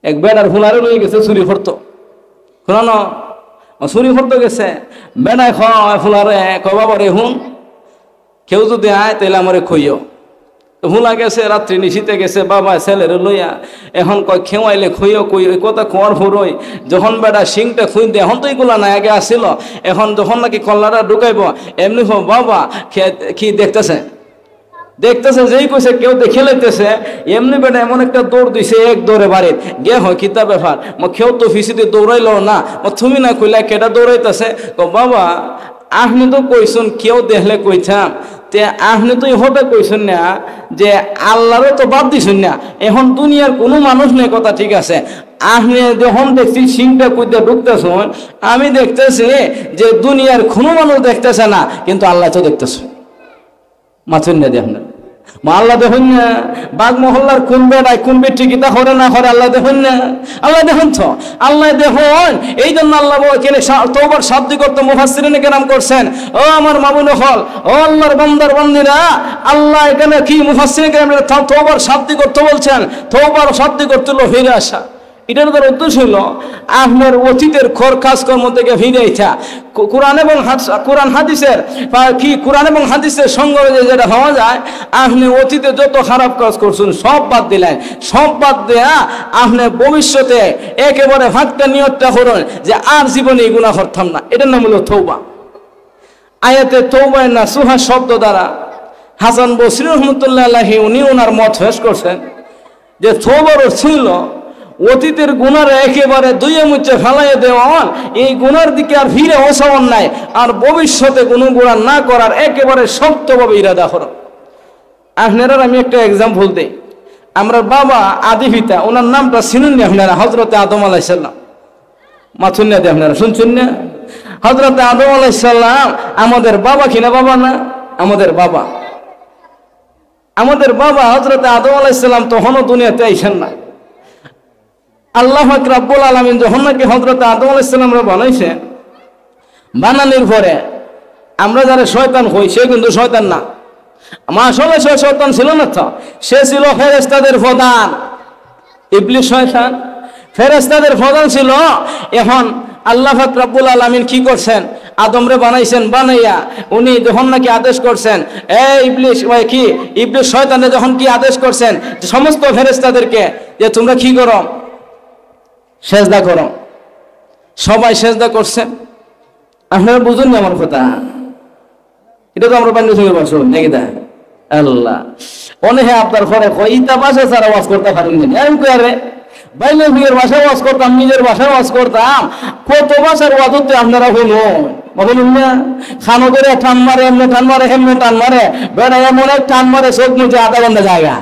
এক বেড়ার ফুলারে লয়ে গেছে চুরি করতো, শুনো চুরি করতে গেছে, বেড়ায় খাওয়া ফুলারে বাবারে হুন কেউ যদি আয় তাহলে আমারে খইও। হুলা গেছে রাত্রি নিশিতে গেছে বাবা ছেলের লইয়া, এখন কয় খেওয়াইলে খইও কই ওই কথা কোয়ার ফুরই, যখন বেড়া শিংটা খুঁই দে এখন তো এইগুলা না আগে আসছিল, এখন যখন নাকি কল্লাটা ঢুকাইব এমনি বাবা কি দেখতেছে যেই কইছে কেউ দেখে লাইতেছে, এমনি বেটা এমন একটা দৌড় দিছে এক দৌড়ে বাড়ির গে হয় কিতা ব্যাপার কেউ তো ফিসিতে দৌড়াইলো না, তুমি না কইলা কেটা দৌড়াইতেছে, বাবা আপনি তো কইছেন কেউ দেখলে কইছাম, তে আপনি তো ইহতে কইছেন না যে আল্লাহরও তো বাদ দিছেন না, এখন দুনিয়ার কোনো মানুষ নেই, কথা ঠিক আছে, আপনি যখন দেখছি সিংটা কইতে ঢুকতেছেন আমি দেখতেছি যে দুনিয়ার কোনো মানুষ দেখতেছে না, কিন্তু আল্লাহ তো দেখতেছে, মাথুন না দেখেন না আল্লাহ দেখুন না, বাঘ মহল্লার কোন বেড়ায় কোন বেটি কিতা করে না করে আল্লাহ দেখুন না, আল্লাহ দেখুন তো, আল্লাহ দেখুন। এই জন্য আল্লাহ এখানে তওবার শাব্দিক অর্থ মুফাসসিরিনে কেরাম করছেন, ও আমার মাবুন হল, ও আল্লাহর বান্দার বান্দিরা, আল্লাহ এখানে কি মুফাসসিরিনে কেরাম তওবার শাব্দিক অর্থ বলছেন, তওবার শাব্দিক অর্থ হলো ফিরে আসা। এটার তার উদ্দেশ্য হলো আপনার অতীতের খর কাজকর্ম থেকে ফিরে আসা। কোরআন এবং হাদিসের সঙ্গে যেটা হওয়া যায়, আপনি অতীতে যত খারাপ কাজ করছেন সব বাদ দিলেন, সব বাদ দেয়া আপনি ভবিষ্যতে একেবারে ভাগটা নিয়তটা করুন যে আর জীবনে এই গুনাহ করতাম না, এটার নাম হলো তওবা। আয়াতে তওবা না সুহা শব্দ দ্বারা হাসান বসরি রহমতুল্লাহ আলাইহি উনি ওনার মত পেশ করছেন যে তওবার ছিল অতীতের গুনার একেবারে দুইয়ে মুচ্ছে ফেলাইয়ে দেওয়া, এই গুনার দিকে আর ফিরে হসাওয়ার নাই, আর ভবিষ্যতে কোনো গুনাহ না করার একেবারে শক্তভাবে ইরাদা করো। আপনারা আমি একটা এক্সাম্পল দিই, আমরা বাবা আদি পিতা ওনার নামটা চিনুন না আপনারা, হযরতে আদম আলাইহিস সালাম, মাথুন না দিয়ে আপনারা শুনছেন না, হযরতে আদম আলাইহিস সালাম আমাদের বাবা কিনা বাবা না, আমাদের বাবা হযরতে আদম আলাইহিস সালাম তখনও দুনিয়াতে আইছেন না। আল্লাহ পাক রব্বুল আলামিন যখন নাকি হযরত আদম আলাইহিস সালামরে বানাইছেন, বানানোর পরে আমরা যারা শয়তান হই সে কিন্তু শয়তান না, মাশাআল্লাহ সে শয়তান ছিল না, তো সে ছিল ফেরেশতাদের প্রধান, ইবলিস শয়তান ফেরেশতাদের প্রধান ছিল। এখন আল্লাহ পাক রব্বুল আলামিন কি করছেন, আদমরে বানাইছেন, বানাইয়া উনি যখন নাকি আদেশ করছেন, ইবলিস শয়তানে যখন কি আদেশ করছেন সমস্ত ফেরেশতাদেরকে যে তোমরা কি করো, সেজদা করো, সবাই সেজদা করছেন। আপনারা বুঝুন না আমার কথা, এটা তো আমরা বান্ধব সঙ্গে বসুন নাকি দা আল্লাহ অনেকে আপনার ঘরে ইতা ভাষা ছাড়া ওয়াজ করতে পারেন না, আমি কই আরে বাইরে ভুয়ের ভাষা ওয়াজ করতাম, নিজের ভাষা ওয়াজ করতাম, কত ভাষার ওয়াজ হতে আপনারা বলুন না, খানো করে টান মারে, এমনি টান মারে, হেমনে টান মারে, বেড়া এমন এক টান মারে চোখ মুখে আধা ঘন্টা জায়গা,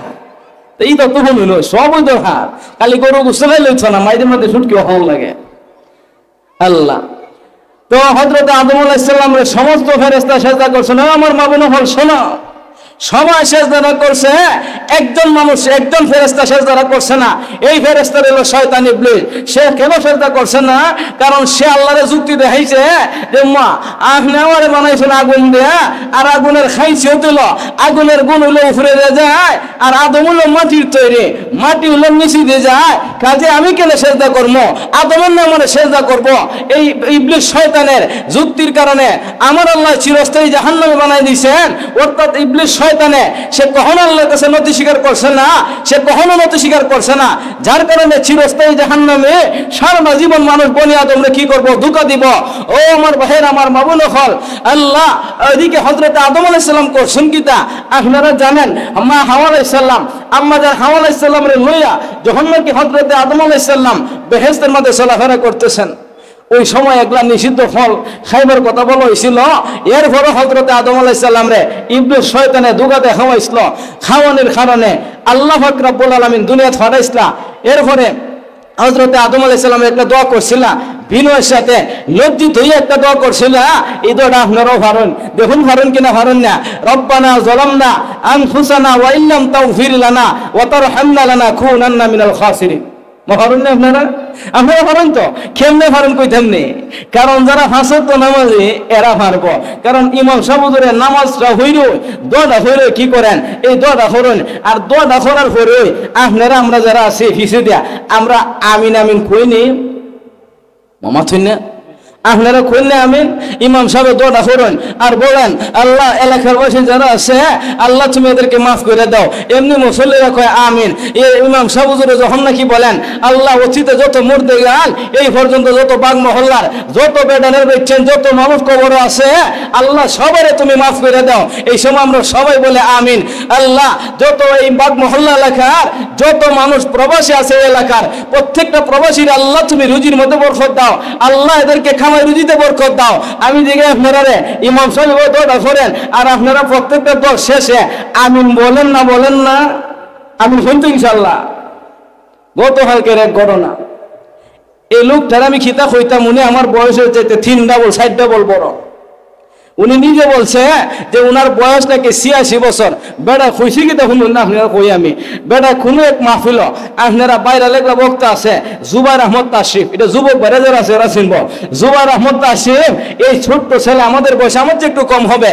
এই তো বলুন সব ওই দরকার, খালি গরু গুছাই লইছ না, মাইদের মধ্যে ছুটকি হওয়া লাগে আল্লাহ। তো হযরত আদম আলাইহিস সালামের সমস্ত ফেরেশতা সেজদা করছে না, আমার মাবুন হল শোনো, সবাই সেজদা করছে, একজন মানুষ একজন ফেরেশতা সেজদা করছে না, এই ফেরেশতার হলো শয়তান ইবলিস। সে কেন সেজদা করছে না, কারণ সে আল্লাহরে যুক্তি দেখাইছে যে মা আপনি আমারে বানাইছেন আগুন দেয়া, আর আগুনের খাইছে দিল, আগুনের গুণ হলো উপরে যায়, আর আদম হলো মাটির তৈরি, মাটি হলো নিচে দিয়ে যায়, কাজে আমি কেন সেজদা করবো, আদমের নামে সেজদা করব। এই ইবলিস শয়তানের যুক্তির কারণে আমার আল্লাহ চিরস্থায়ী জাহান্নামে বানাই দিয়েছেন, অর্থাৎ ইবলিস শয়তানে সে কখনো আল্লাহর কাছে নতি স্বীকার করছে না, সে কখনো নতি স্বীকার করছে না, যার কারণে চিরস্থায়ী জাহান্নামে সারা জীবন মানুষ বনি আদমরে কি করব, ধোঁকা দিব। ও আমার ভাইয়ের, আমার মাবুন হল, আল্লাহ ওইদিকে হযরত আদম আলাইহিস সালাম করছেন কিতা আপনারা জানেন, আম্মা হাওয়া আলাইহিস সালাম, আম্মা যার হাওয়া আলাইহিস সালামরে লইয়া যখন নাকি হযরত আদম আলাইহিস সালাম বেহেশতের মধ্যে চলাফেরা করতেছেন, ওই সময় একলা নিষিদ্ধ ফল খাইবার কথা বলা হয়েছিল, এরপরে হযরত আদম আলাইহিস সালাম রে ইবলিস শয়তানে দুগাতে খাওয়াইছিল, খাওয়ানোর কারণে আল্লাহ পাক রব্বুল আলামিন দুনিয়াতে পাঠাইছিল। এরপরে হযরত আদম আলাইহিস সালাম একটা দোয়া করছিল, বিনয়ের সাথে লজ্জিত হয়ে একটা দোয়া করছিল, এই দোয়াটা আপনারাও পারেন, দেখুন পারেন কিনা পারেন না, রব্বানা যালামনা আনফুসানা ওয়া ইল্লাম তাগফির লানা ওয়া তারহামনা লানাকুনান্না মিনাল খাসিরিন। পারেন না আপনারা? আপনারা পারেন তো? কেমনে পারেন কইতাম নি? কারণ যারা 5 ওয়াক্ত নামাজি এরা পারবো। কারণ ইমাম সাহেব হুজুরের নামাজটা হইল দোয়াটা হইল কি করেন, এই দোয়াটা করেন, আর দোয়াটা করার পরে আপনারা আমরা যারা আছি ফিসে দিয়া আমরা আমিন আমিন কইনি মামা থই না, আপনারা কইলে আমিন। ইমাম সাহেব দোয়াটা করেন আর বলেন আল্লাহ এলাকার বাসী যারা আছে আল্লাহ তুমি এদেরকে মাফ করে দাও। এমনি মুসল্লিরা কয় আমিন। ইমাম সাহেব হুজুরে যখন নাকি বলেন আল্লাহ অতীতে যত মুর্দে গান এই পর্যন্ত যত বাগ মহল্লার যত বেডানের বেচছেন যত মানুষ কবর আছে আল্লাহ সবারে তুমি মাফ করে দাও। এই সময় আমরা সবাই বলে আমিন। আল্লাহ যত এই বাগ মহল্লা এলাকার যত মানুষ প্রবাসী আছে এলাকার প্রত্যেকটা প্রবাসীর আল্লাহ তুমি রুজির মধ্যে বরকত দাও। আল্লাহ এদেরকে খামাই রুজিতে বরকত দাও। আমি দিকে আপনারা ইমাম সাহেব দোয়াটা করেন আর আপনারা প্রত্যেকটা দোয়া শেষে আমিন বলেন না, বলেন না? আমি শুনতে ইনশাল্লাহ। গতকালকের এক ঘটনা, এই লোকটার আমি খিতা কইতাম, উনি আমার বয়সের চাইতে 3 ডাবল 4 ডাবল বড়। উনি নিজে বলছে যে উনার বয়স নাকি 86 বছর। বেড়া খুশি কি তখন না আপনারা কই আমি বেড়া কোনো এক মাহফিল আপনারা বাইরে লেগলা বক্তা আছে জুবাইর আহমদ তাশরিফ, এটা যুবক বারেজার আছে এরা চিনব। জুবাইর আহমদ তাশরিফ এই ছোট্ট ছেলে আমাদের বয়স আমার চেয়ে একটু কম হবে।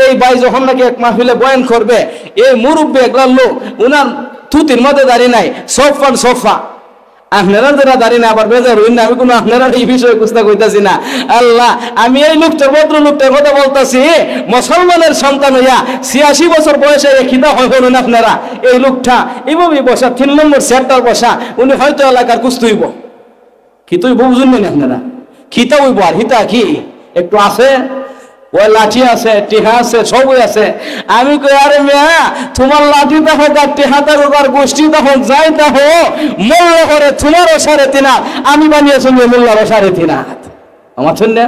এই ভাই যখন নাকি এক মাহফিলে বয়ান করবে এই মুরব্বী একলা লোক উনার থুতির মধ্যে দাঁড়িয়ে নাই সোফান সোফা। আপনারা যারা দাঁড়িয়ে না আবার বেজার হইন না, আমি কোনো আপনারা এই বিষয়ে কুস্তা কইতাছি না। আল্লাহ আমি এই লোকটার ভদ্র লোকটার কথা বলতাছি, মুসলমানের সন্তান হইয়া 86 বছর বয়সে খিদা হইবেন আপনারা। এই লোকটা এইভাবে বসা 3 নম্বর সেক্টর বসা, উনি হয়তো এলাকার কুস্ত হইব। কি তুই বুঝুন না আপনারা খিতা হইব আর হিতা কি একটু আছে ওই লাঠি আছে টিহা আছে সবই আছে। আমি কই আরে মেয়া তোমার লাঠি দেখো আর টিহা দেখো আর গোষ্ঠী দেখো যাই দেখো মূল্য করে তোমারও 3.5, আমি বানিয়েছি মোল্লারও 3.5। আমার শুনলে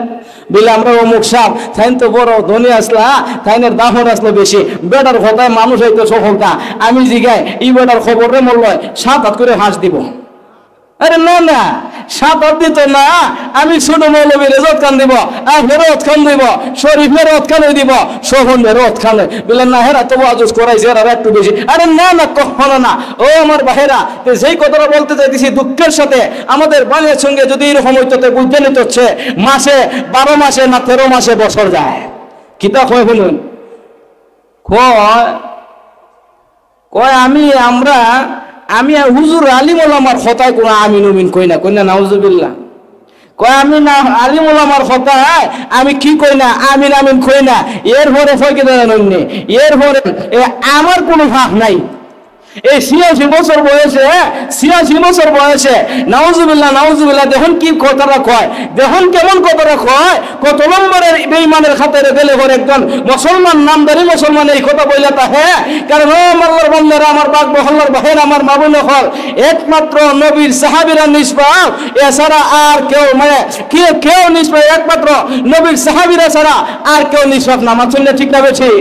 বলে আমরা অমুক সাপ তাইন তো বড় ধনী আসলা তাইনের দাহন আসলো বেশি। বেটার কথায় মানুষ হইতো সফলতা। আমি জিগাই এই বেটার খবরে মূল্য 7 হাত করে হাঁস দিব। আরে না না 7 হাত দিত না, আমি ছোট মৌলবীর রেজত খান দিব, আপনারও খান দিব, শরীফের খান দিব, সোহনের খান বললেন না হেরা তবু আজজ করাইছে এরা একটু বেশি। আরে না না কখনো না। ও আমার ভাইরা যেই কথাটা বলতে চাইতেছি দুঃখের সাথে আমাদের বানের সঙ্গে যদি এরকম হইতে বুঝতে নিতে হচ্ছে মাসে 12 মাসে না 13 মাসে বছর যায়। কিতা কয় বলুন কয় আমি হুজুর আলিম ওলামার কথায় কোনো আমিন উমিন কই না নাউজুবিল্লাহ। কয় আমি না আলিম ওলামার কথায় আমি কি কই না আমিন আমিন কই না। এরপরে ফয়কে দাঁড়ান এরপরে আমার কোনো ভাগ নাই। এই 86 বছর বয়সে নাউজুবিল্লাহ দেখুন কি কথাটা কয়, দেখুন কেমন কথাটা কয়। কত নম্বরের বেঈমানের খাতারে দিলে পরে একজন মুসলমান নামদারি মুসলমান এই কথা বইলা তাহে। কারণ আল্লাহর বান্দারা আমার বাগ মহল্লার বাহির আমার মাবুল হল একমাত্র নবীর সাহাবীরা নিষ্পাপ, এছাড়া আর কেউ মানে কেউ নিষ্পাপ, একমাত্র নবীর সাহাবীরা ছাড়া আর কেউ নিষ্পাপ না। আমার শুনলে ঠিক না বেশি?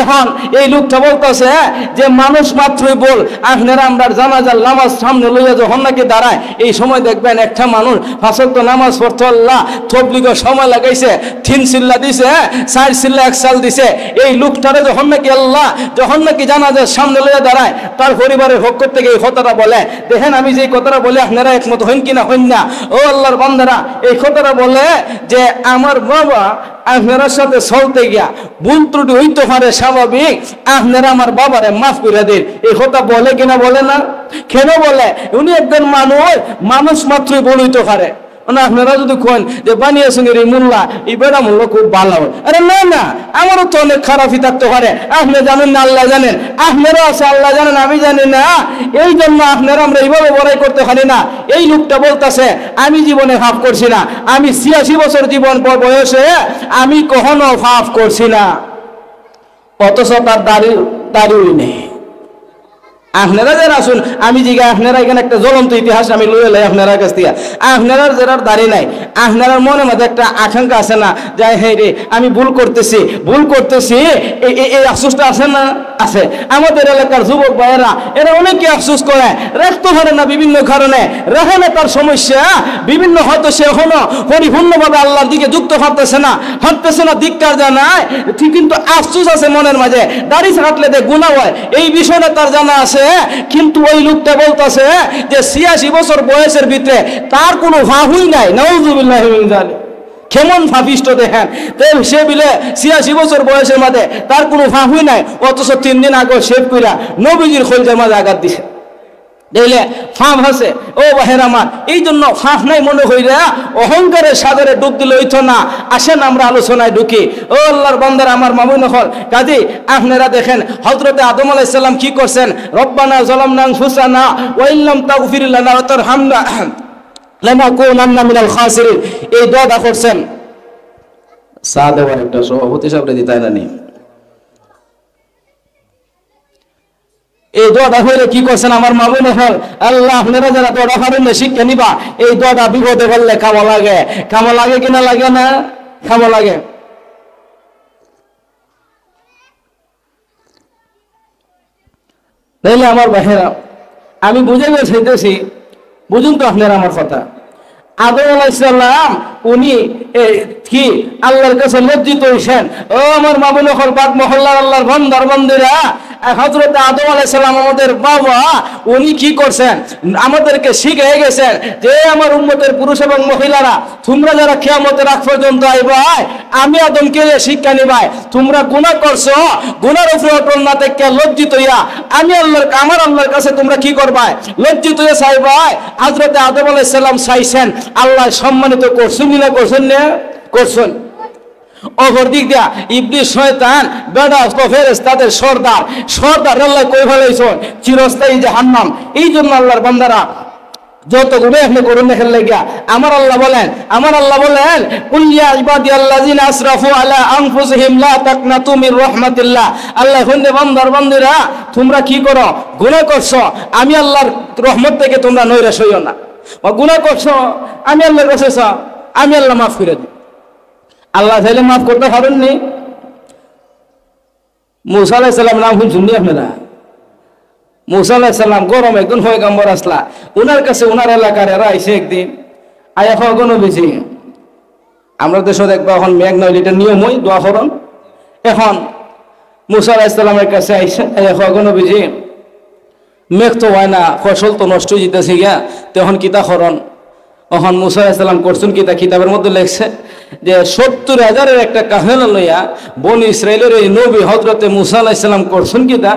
এখন এই লোকটা বলতেছে যে মানুষ মাত্রই বল আপনারা আমরা জানাজার নামাজ সামনে লইয়া যখন নাকি দাঁড়ায় এই সময় দেখবেন একটা মানুষ 5 ওয়াক্ত নামাজ পড়তে আল্লাহ তবলিগের সময় লাগাইছে 3 সিল্লা দিছে 4 সিল্লা 1 সাল দিছে। এই লোকটারে যখন নাকি আল্লাহ যখন নাকি জানাজার সামনে লইয়া দাঁড়ায় তার পরিবারের পক্ষ থেকে এই কথাটা বলে। দেখেন আমি যে কথাটা বলে আপনারা একমত হইন কিনা হইন না। ও আল্লাহর বান্দারা এই কথাটা বলে যে আমার বাবা আপনার সাথে চলতে গিয়া ভুল ত্রুটি হইতে পারে স্বাভাবিক, আপনারা আমার বাবারে মাফ করে দিন। এই কথা বলে কিনা বলে না? কেন বলে? উনি একজন মানুষ মাত্রই বলিতে পারে। আপনারা যদি কোন যে বানিয়েছেন এই মোল্লা এই বেড়া মোল্লা খুব ভালো, আরে না না আমারও তো অনেক খারাপই থাকতে পারে। আপনি জানেন না আল্লাহ জানেন, আপনারা আছে আল্লাহ জানেন আমি জানি না। এই জন্য আপনারা আমরা এইভাবে বড়াই করতে পারি না। এই লোকটা বলতেছে আমি জীবনে পাপ করছি না, আমি 86 বছর জীবন বয়সে আমি কখনো পাপ করছি না, অথচ তার দাড়ি নেই। আপনারা যারা আসুন আমি জিগা আপনারা এখানে একটা জ্বলন্ত ইতিহাস আমি লইয়া লাই আপনারা কাছ থেকে। আপনারা যারা দাঁড়িয়ে নাই আপনার মনের মধ্যে একটা আকাঙ্ক্ষা আছে না যাই হ্যাঁ রে আমি ভুল করতেছি এই আফসোসটা আছে না? আছে। আমাদের এলাকার যুবক ভাইয়েরা এরা অনেকে আফসোস করে রাখতে পারে না বিভিন্ন কারণে, রাখে না তার সমস্যা বিভিন্ন, হয়তো সে এখনো পরিপূর্ণভাবে আল্লাহর দিকে যুক্ত হতেছে না ধিক্কার জানায় ঠিক, কিন্তু আফসোস আছে মনের মাঝে। দাড়ি কাটলে গুনাহ হয় এই বিষয়টা তার জানা আছে, আছে, কিন্তু ওই লোকটা বলতেছে যে 86 বছর বয়সের ভিতরে তার কোনো ভাহুই নাই। নাউযুবিল্লাহি মিন যালিক। কেমন ভাবিষ্ট দেখেন, সে বিলে 86 বছর বয়সের মাঝে তার কোনো ভাহুই নাই, অথচ 3 দিন আগে শেভ কইরা নবীজির খলজার মাঝে আঘাত দিছে। দেখলে ফাঁপ আছে ও বাহের আমার, এই জন্য ফাঁপ নাই মনে হইরা অহংকারের সাগরে ডুব দিলে হইতো না। আসেন আমরা আলোচনায় ঢুকি। ও আল্লাহর বান্দারা আমার মামুন হল কাজী, আপনারা দেখেন হযরতে আদম আলাইহিস সালাম কি করছেন, রব্বানা যালামনা আনফুসানা ওয়া ইল্লাম তাগফির লানা ওয়া তারহামনা লানাকুনান্না মিনাল খাসিরিন, এই দোয়া করছেন। সাদেওয়ার একটা সভাপতি সাহেব রে দিতাই না নি, এই দোয়াটা হইলে কি করছেন আমার মামুন হল, আল্লাহ আপনারা যারা দোয়াটা পারেন না শিক্ষা নিবা, এই দোয়াটা বিপদে বললে কামো লাগে। কামো লাগে কিনা লাগে না? কামো লাগে। তাইলে আমার বাহেরা আমি বুঝে চাইতেছি, বুঝুন তো আপনারা আমার কথা। আদম আলাইহিস সালাম উনি কি আল্লাহর কাছে লজ্জিত হইছেন। ও আমার মামুন হল বাদ মহল্লার আল্লাহর বান্দার বান্দিরা, হযরত আদম আলাইহিস সালাম আমাদের বাবা, উনি কি করছেন, আমাদেরকে শিখিয়ে গেছেন যে আমার উম্মতের পুরুষ এবং মহিলারা তোমরা যারা কিয়ামতের আগ পর্যন্ত আইবা, আমি আদমকে শিক্ষা নিবাই, তোমরা গুনাহ করছো, গুনার উপরে অটল না থেকে লজ্জিত হইয়া আমি আমার আল্লাহর কাছে তোমরা কি করবা, লজ্জিত হইয়া চাইবাই। হযরত আদম আলাইহিস সালাম চাইছেন, আল্লাহ সম্মানিত করছেন না করছেন না করছেন। অপর দিক দিয়া ইবলিস শয়তান বেড়া ফেরেশতাদের সর্দার আল্লাহ কই ফেলাইছেন চিরস্থায়ী জাহান্নাম। এই জন্য আল্লাহর বান্দারা যত গুনাহ আপনি করুন দেখেন লাগিয়া আমার আল্লাহ বলেন কুল ইয়া ইবাদিয়াল্লাযিনা আসরাফু আলা আনফুসিহিম লা তাকনাতু মির রাহমাতিল্লাহ। আল্লাহ বন্দে বান্দার বান্দিরা তোমরা কি করো, গুনাহ করছো, আমি আল্লাহর রহমত থেকে তোমরা নৈরাশ হইও না। গুনাহ করছো, আমি আল্লাহর কাছে চাও, আমি আল্লাহ মাফ করে দিই। আল্লাহ চাইলে মাফ করতে পারেননি। মুসা আলাইহিস সালাম নাম শুনছেন আপনারা? মুসা আলাইহিস সালাম গরম একদিন পয়গম্বর আসলা, উনার কাছে উনার এলাকার এরা আইসে একদিন আয়া ফগন বেশি। আমরা দেশে দেখবো এখন মেঘ নইলে এটা নিয়মই দোয়া করন। এখন মুসা আলাইহিস সালামের কাছে আইসে আয়া ফগন বেশি, মেঘ তো হয় না, ফসল তো নষ্ট হয়ে যেতেছে গিয়া, তখন কিতা করন। তখন মুসা আলাইহিস সালাম করছেন কিতা, কিতাবের মধ্যে লেখছে যে 70,000-এর একটা কাফেলা লইয়া বনি ইসরাইলের এই নবী হযরতে মুসা আলাইহিস সালাম করছেন কিতা,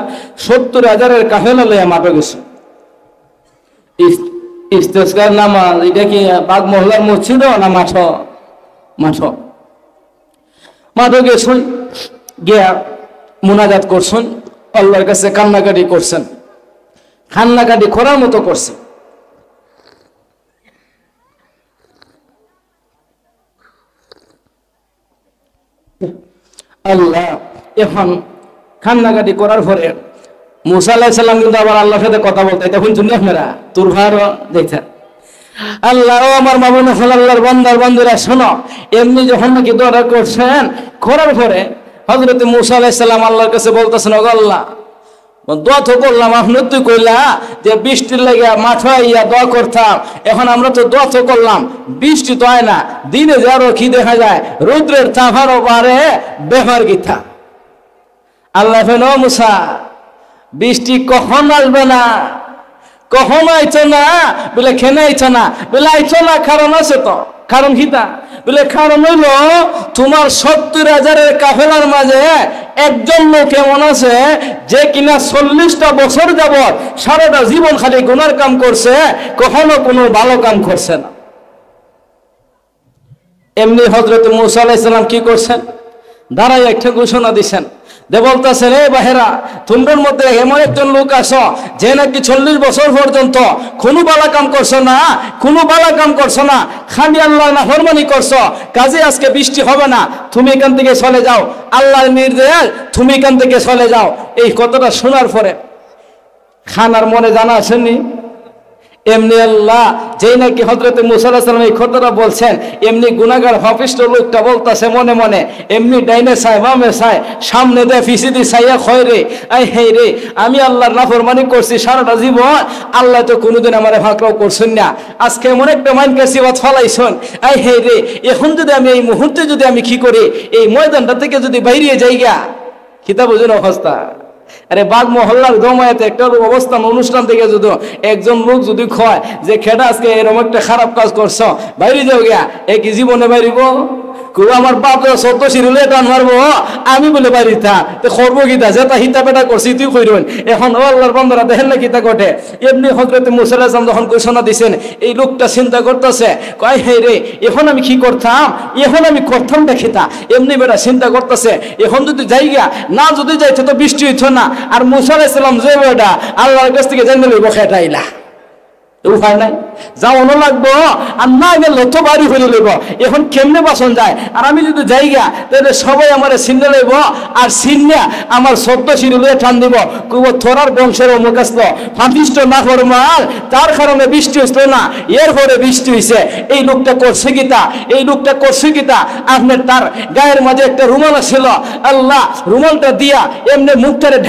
70,000-এর কাফেলা লইয়া মাপে গেছে। ইস্তিসকার নামাজ এটা কি বাগ মহল্লার মসজিদ না মাঠে গেছেন, গিয়া মুনাজাত করছেন, আল্লাহর কাছে কান্নাকাটি করছেন, কান্নাকাটি করার মতো করছেন। আল্লাহ এখন কান্নাকাটি করার পরে মুসা আলাইহিস সালাম কিন্তু আবার আল্লাহর সাথে কথা বলতে, তখন শুনি আপনারা তোর ভাইও দেখছেন। আল্লাহ ও আমার মামুন হল আল্লাহর বান্দার বান্দিরা শোনো, এমনি যখন নাকি দোয়া করছেন, করার পরে হযরত মুসা আলাইহিস সালাম আল্লাহর কাছে বলতেছেন, ও আল্লাহ দোয়া তো করলাম, আপনি তুই কইলা যে বৃষ্টির লাগিয়া মাঠে ইয়া দোয়া করতাম, এখন আমরা তো দোয়া তো করলাম, বৃষ্টি তো হয় না, দিনে যে আরো কি দেখা যায়, রৌদ্রের তাপারও বাড়ে বেমার গীতা। আল্লাহ ও মুসা বৃষ্টি কখন আসবে না, কখন আইছো না, বলে খেনে আইছো না, বলে আইছো না কারণ আছে তো, কারণ কিতা, বলে কারণ হইল তোমার 70,000-এর কাফেলার মাঝে একজন লোক এমন আছে যে কিনা 40টা বছর যাবত সারাটা জীবন খালি গুনার কাম করছে, কখনো কোনো ভালো কাম করছে না। এমনি হযরত মুসা আলাইহিস সালাম কি করছেন, দাঁড়াই একটা ঘোষণা দিছেন, যে বলতেছেন এ বাহেরা তোমরার মধ্যে এমন একজন লোক আছো যে নাকি 40 বছর পর্যন্ত কোনো বালা কাম করছো না, খালি আল্লাহ নাফরমানি করছো, কাজে আজকে বৃষ্টি হবে না, তুমি এখান থেকে চলে যাও, আল্লাহর নির্দেশ, তুমি এখান থেকে চলে যাও। এই কথাটা শোনার পরে খানার মনে জানা আসেনি, এমনি আল্লাহ যেই নাকি হযরত মুসা আলাইহিস সালাম এই কথাটা বলছেন, এমনি গুনাহগার পাপিষ্ট লোকটা বলতাছে মনে মনে, এমনি ডাইনে চায় বামে চায়, সামনে দেয় পিছে চাইয়া কয় রে আই হে রে, আমি আল্লাহর নাফরমানি করছি সারাটা জীবন, আল্লাহ তো কোনোদিন আমারে ফাঁকরাও করছেন না, আজকে এমন একটা মাইনকে সিবাত ফলাইছেন, আই হে রে, এখন যদি আমি এই মুহূর্তে যদি আমি কি করি, এই ময়দানটা থেকে যদি বাইরে যাই গা, কিতা বুঝুন অবস্থা, আরে বাগ মহল্লার জমায়েতে একটা অবস্থান অনুষ্ঠান থেকে যদি একজন লোক যদি কয় যে খেটা আজকে এরকম একটা খারাপ কাজ করছ, বাইরে যাও গিয়া, এ কি জীবনে বাইরিব? আমার বাপ সত্য শিরুলে টান মারবো, আমি বলে বাড়ি তা করবো গীতা যেটা হিতা পেটা করছি তুই কইরবেন। এখন আল্লাহর বান্দারা দেখেন না কিতা ঘটে। এমনি হযরত মুসা আলাইহিস সালাম যখন ঘোষণা দিয়েছেন, এই লোকটা চিন্তা করতেছে, কয় হে রে এখন আমি কি করতাম, এখন আমি করতাম দেখিতা। এমনি বেটা চিন্তা করতেছে, এখন যদি যাইগা না যদি যাইতে তো বৃষ্টি হইতো না। আর মুসা আলাইহিস সালাম যে বেটা আল্লাহর কাছ থেকে জানিয়ে লইব খেটাইলা, উপায় নাই, যাওয়ানো লাগবো। আর না গেলে তো বাড়ি হয়ে লইব। এখন কেমনে বাসন যায়? আর আমি যদি যাইগা তাহলে সবাই আমার চিনে লইব, আর চিনিয়া আমার সত্য শিরুলে টান দিব, কইব থরার বংশের অমুক আসলো ফাঁপিষ্ট না ফরমান, তার কারণে বৃষ্টি হইল না, এরপরে বৃষ্টি হয়েছে। এই লোকটা করছে গীতা, এই লোকটা করছে গীতা। আপনার তার গায়ের মাঝে একটা রুমাল ছিল, আল্লাহ রুমালটা দিয়া এমনি মুখটারে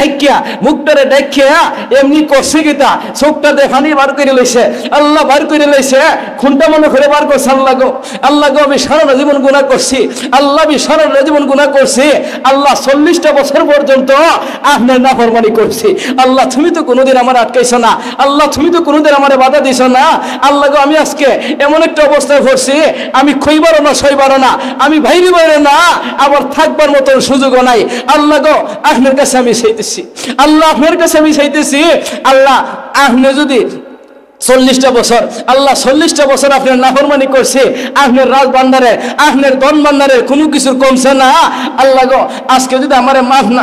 ঢাকিয়া এমনি করছে গীতা। চোখটা দেখানি বার করে লইছে, আল্লাহ বার করে লইছে, খুনটা মনে করে বার করছে। আল্লাহ গো আমি সারা জীবন গুনাহ করছি, আল্লাহ আমি সারা জীবন গুনাহ করছি, আল্লাহ 40টা বছর পর্যন্ত আপনার নাফরমানি করছি। আল্লাহ তুমি তো কোনোদিন আমার আটকাইছ না, আল্লাহ তুমি তো কোনোদিন আমার বাধা দিছ না। আল্লাহ গো আমি আজকে এমন একটা অবস্থায় পড়ছি, আমি খইবারও না সইবারও না, আমি বাইরে না, আবার থাকবার মতো সুযোগও নাই। আল্লাহ গো আপনার কাছে আমি চাইতেছি, আল্লাহ আপনার কাছে আমি চাইতেছি, আল্লাহ আপনি যদি 40টা বছর, আল্লাহ 40টা বছর আপনার নাফরমানি করছে, আপনার রাজ ভান্ডারে আপনার ধন ভান্ডারে কোনো কিছুর কমছে না। আল্লাহ গো আজকে যদি আমার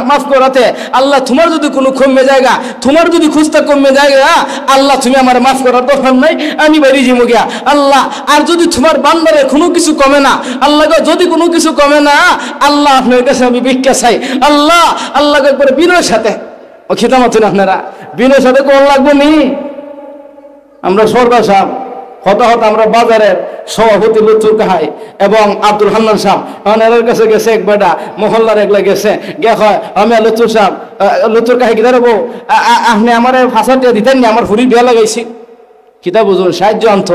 মাফ করাতে, আল্লাহ তোমার যদি কোনো কমে জায়গা, তোমার যদি খুঁজতে কমে জায়গা, আল্লাহ তুমি আমার মাফ করার দরকার নাই, আমি বাইরে যাবো গিয়া। আল্লাহ আর যদি তোমার ভান্ডারে কোনো কিছু কমে না, আল্লাহ গো যদি কোনো কিছু কমে না, আল্লাহ আপনার কাছে আমি ভিক্ষা চাই। আল্লাহ গো একবারে বিনয়ের সাথে, ও খেতাম আপনারা বিনয়ের সাথে কোন লাগবে নি। আমরা সরদার সাহেব হতাহত আমরা বাজারের সভাপতি লুৎফুর কাহাই এবং আব্দুল হান্নান সাহেব এর কাছে গেছে, এক বেটা মহল্লার একলা গেছে, হয় আমি লুৎফুর সাহেব লুৎফুর কাহাই কিতা রব আপনি আমার ফাঁসাটিয়া দিতেন না, আমার ফুরি বিয়া লাগাইছি কিতা বুঝুন, সাহায্য আনত